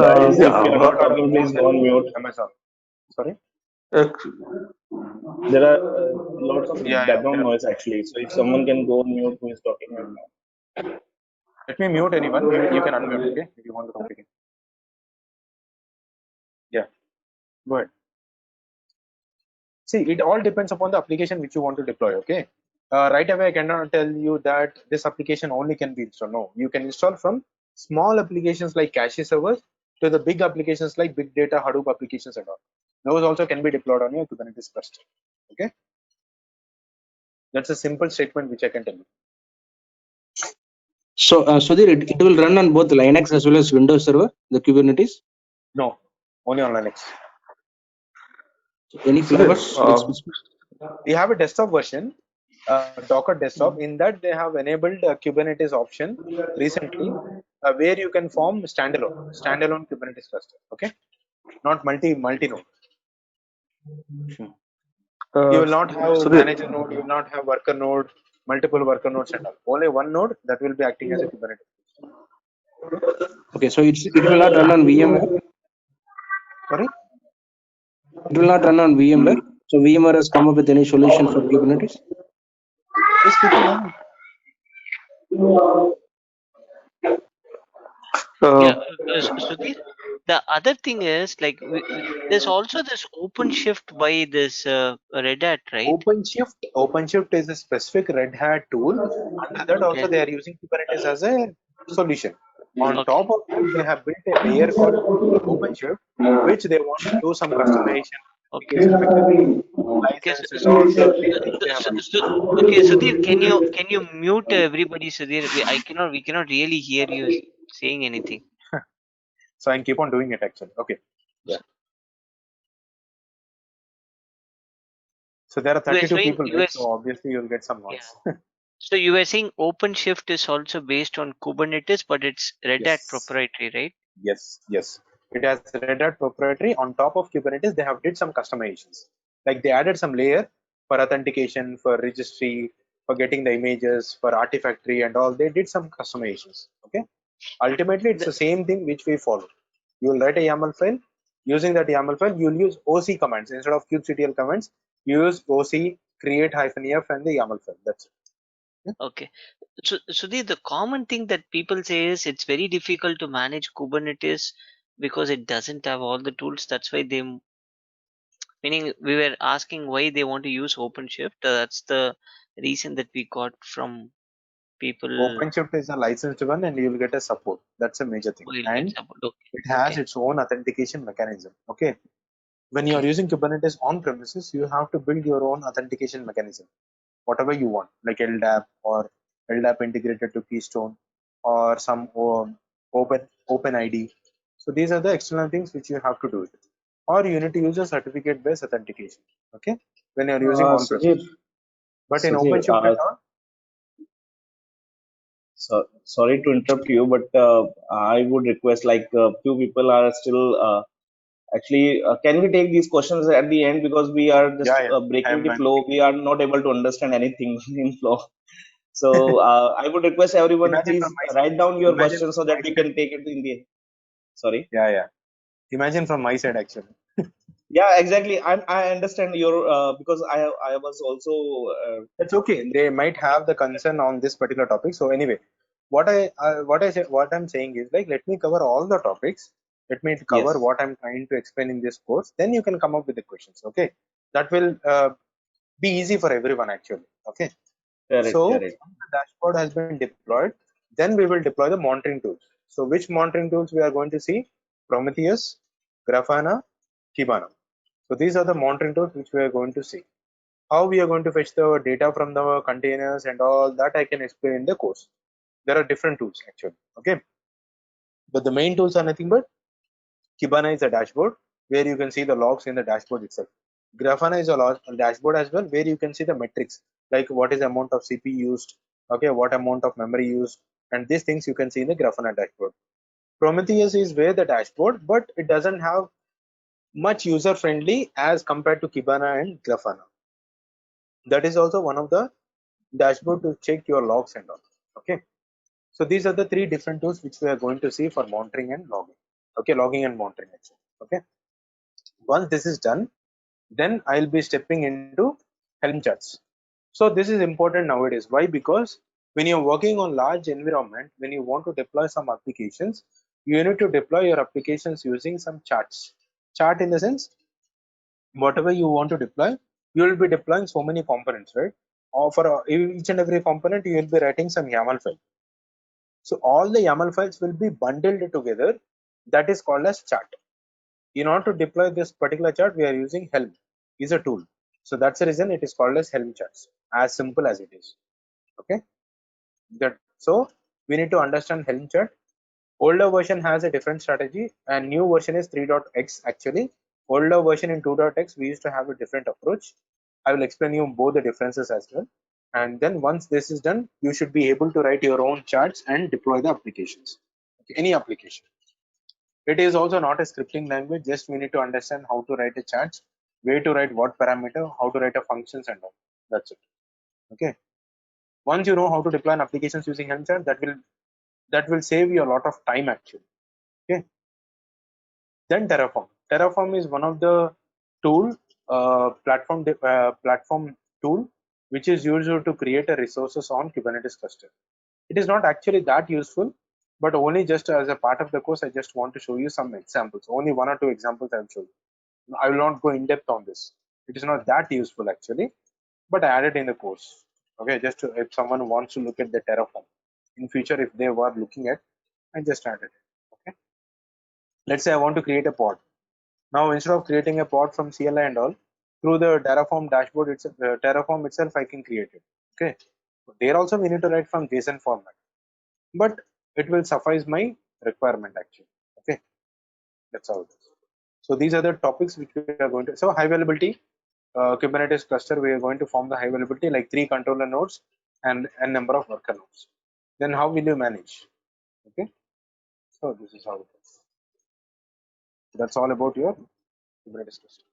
Speaker 6: That is, if
Speaker 11: Yeah.
Speaker 6: you are not talking, please go on mute.
Speaker 1: Amazon. Sorry.
Speaker 6: There are lots of
Speaker 1: Yeah,
Speaker 6: background noise actually. So if someone can go on mute who is talking right now.
Speaker 1: Let me mute anyone. You can unmute, okay, if you want to talk again. Yeah. Go ahead. See, it all depends upon the application which you want to deploy, okay. Right away, I cannot tell you that this application only can be installed. No, you can install from small applications like cache servers to the big applications like big data, Hadoop applications and all. Those also can be deployed on your Kubernetes cluster, okay. That's a simple statement which I can tell you.
Speaker 2: So, Sudhir, it will run on both Linux as well as Windows Server, the Kubernetes?
Speaker 1: No, only on Linux.
Speaker 2: Any flavors?
Speaker 1: We have a desktop version, Docker desktop. In that, they have enabled a Kubernetes option recently, where you can form standalone Kubernetes cluster. Okay, not multi-node. You will not have manager node. You will not have worker node, multiple worker nodes and all. Only one node that will be acting as a Kubernetes.
Speaker 2: Okay, so it will not run on VMware.
Speaker 1: Sorry.
Speaker 2: It will not run on VMware. So VMware has come up with any solution for Kubernetes?
Speaker 1: Yes, people run.
Speaker 4: Sudhir, the other thing is like there's also this OpenShift by this Red Hat, right?
Speaker 1: OpenShift is a specific Red Hat tool. Under that also they are using Kubernetes as a solution. On top of that, they have built a layer called OpenShift, which they want to do some customization, license and all the things they have.
Speaker 4: Okay, Sudhir, can you mute everybody, Sudhir? We cannot really hear you saying anything.
Speaker 1: So I keep on doing it actually. Okay. Yeah. So there are 32 people, right? So obviously you'll get some noise.
Speaker 4: Yeah. So you were saying OpenShift is also based on Kubernetes, but it's Red Hat proprietary, right?
Speaker 1: Yes. It has Red Hat proprietary. On top of Kubernetes, they have did some customizations. Like they added some layer for authentication, for registry, for getting the images, for Artifactory and all. They did some customizations. Okay. Ultimately, it's the same thing which we follow. You will write a YAML file. Using that YAML file, you will use OC commands instead of kubectl commands. You use OC create -f and the YAML file. That's it.
Speaker 4: Okay. So the common thing that people say is it's very difficult to manage Kubernetes because it doesn't have all the tools. That's why meaning we were asking why they want to use OpenShift. That's the reason that we got from people.
Speaker 1: OpenShift is a licensed one and you will get a support. That's a major thing. And it has its own authentication mechanism. Okay. When you are using Kubernetes on premises, you have to build your own authentication mechanism. Whatever you want, like LDAP or LDAP integrated to Keystone or some OpenID. So these are the external things which you have to do it. Or you need to use a certificate-based authentication. Okay. When you are using on premises. But in OpenShift and all,
Speaker 12: so sorry to interrupt you, but I would request, like, few people are still actually, can we take these questions at the end, because we are just breaking the flow. We are not able to understand anything in flow. So I would request everyone, please write down your questions so that we can take it in the end. Sorry.
Speaker 1: Yeah. Imagine from my side actually.
Speaker 12: Yeah, exactly. I understand your because I was also.
Speaker 1: That's okay. They might have the concern on this particular topic. So anyway, what I'm saying is, like, let me cover all the topics. Let me cover what I'm trying to explain in this course. Then you can come up with the questions. Okay, that will be easy for everyone actually. Okay. So the dashboard has been deployed. Then we will deploy the monitoring tools. So which monitoring tools we are going to see? Prometheus, Grafana, Kibana. So these are the monitoring tools which we are going to see. How we are going to fetch the data from the containers and all that I can explain in the course. There are different tools actually. Okay, but the main tools are nothing but Kibana is a dashboard where you can see the logs in the dashboard itself. Grafana is a dashboard as well where you can see the metrics like what is the amount of CPU used, okay, what amount of memory used, and these things you can see in the Grafana dashboard. Prometheus is where the dashboard, but it doesn't have much user friendly as compared to Kibana and Grafana. That is also one of the dashboard to check your logs and all. Okay, so these are the three different tools which we are going to see for monitoring and logging. Okay, logging and monitoring actually. Okay, once this is done, then I'll be stepping into Helm charts. So this is important nowadays. Why? Because when you're working on large environment, when you want to deploy some applications, you need to deploy your applications using some charts. Chart in the sense, whatever you want to deploy, you will be deploying so many components, right? Or for each and every component, you will be writing some YAML file. So all the YAML files will be bundled together. That is called as chart. In order to deploy this particular chart, we are using Helm is a tool. So that's the reason it is called as Helm charts. As simple as it is. Okay. So we need to understand Helm chart. Older version has a different strategy, and new version is 3.x actually. Older version in 2.x we used to have a different approach. I will explain you both the differences as well. And then once this is done, you should be able to write your own charts and deploy the applications. Any application. It is also not a scripting language. Just we need to understand how to write a chart, where to write what parameter, how to write a functions and all. That's it. Okay. Once you know how to deploy an applications using Helm chart, that will save you a lot of time actually. Okay. Then Terraform. Terraform is one of the platform tool which is used to create a resources on Kubernetes cluster. It is not actually that useful, but only just as a part of the course, I just want to show you some examples. Only one or two examples I will show you. I will not go in depth on this. It is not that useful actually, but I added in the course. Okay, just to, if someone wants to look at the Terraform in future, if they were looking at, I just added it. Okay, let's say I want to create a pod. Now instead of creating a pod from CLI and all, through the Terraform dashboard itself, Terraform itself, I can create it. Okay, there also we need to write from JSON format, but it will suffice my requirement actually. Okay, that's how it is. So these are the topics which we are going to. So high availability Kubernetes cluster, we are going to form the high availability like 3 controller nodes and a number of worker nodes. Then how will you manage? Okay, so this is how it is. That's all about your Kubernetes cluster.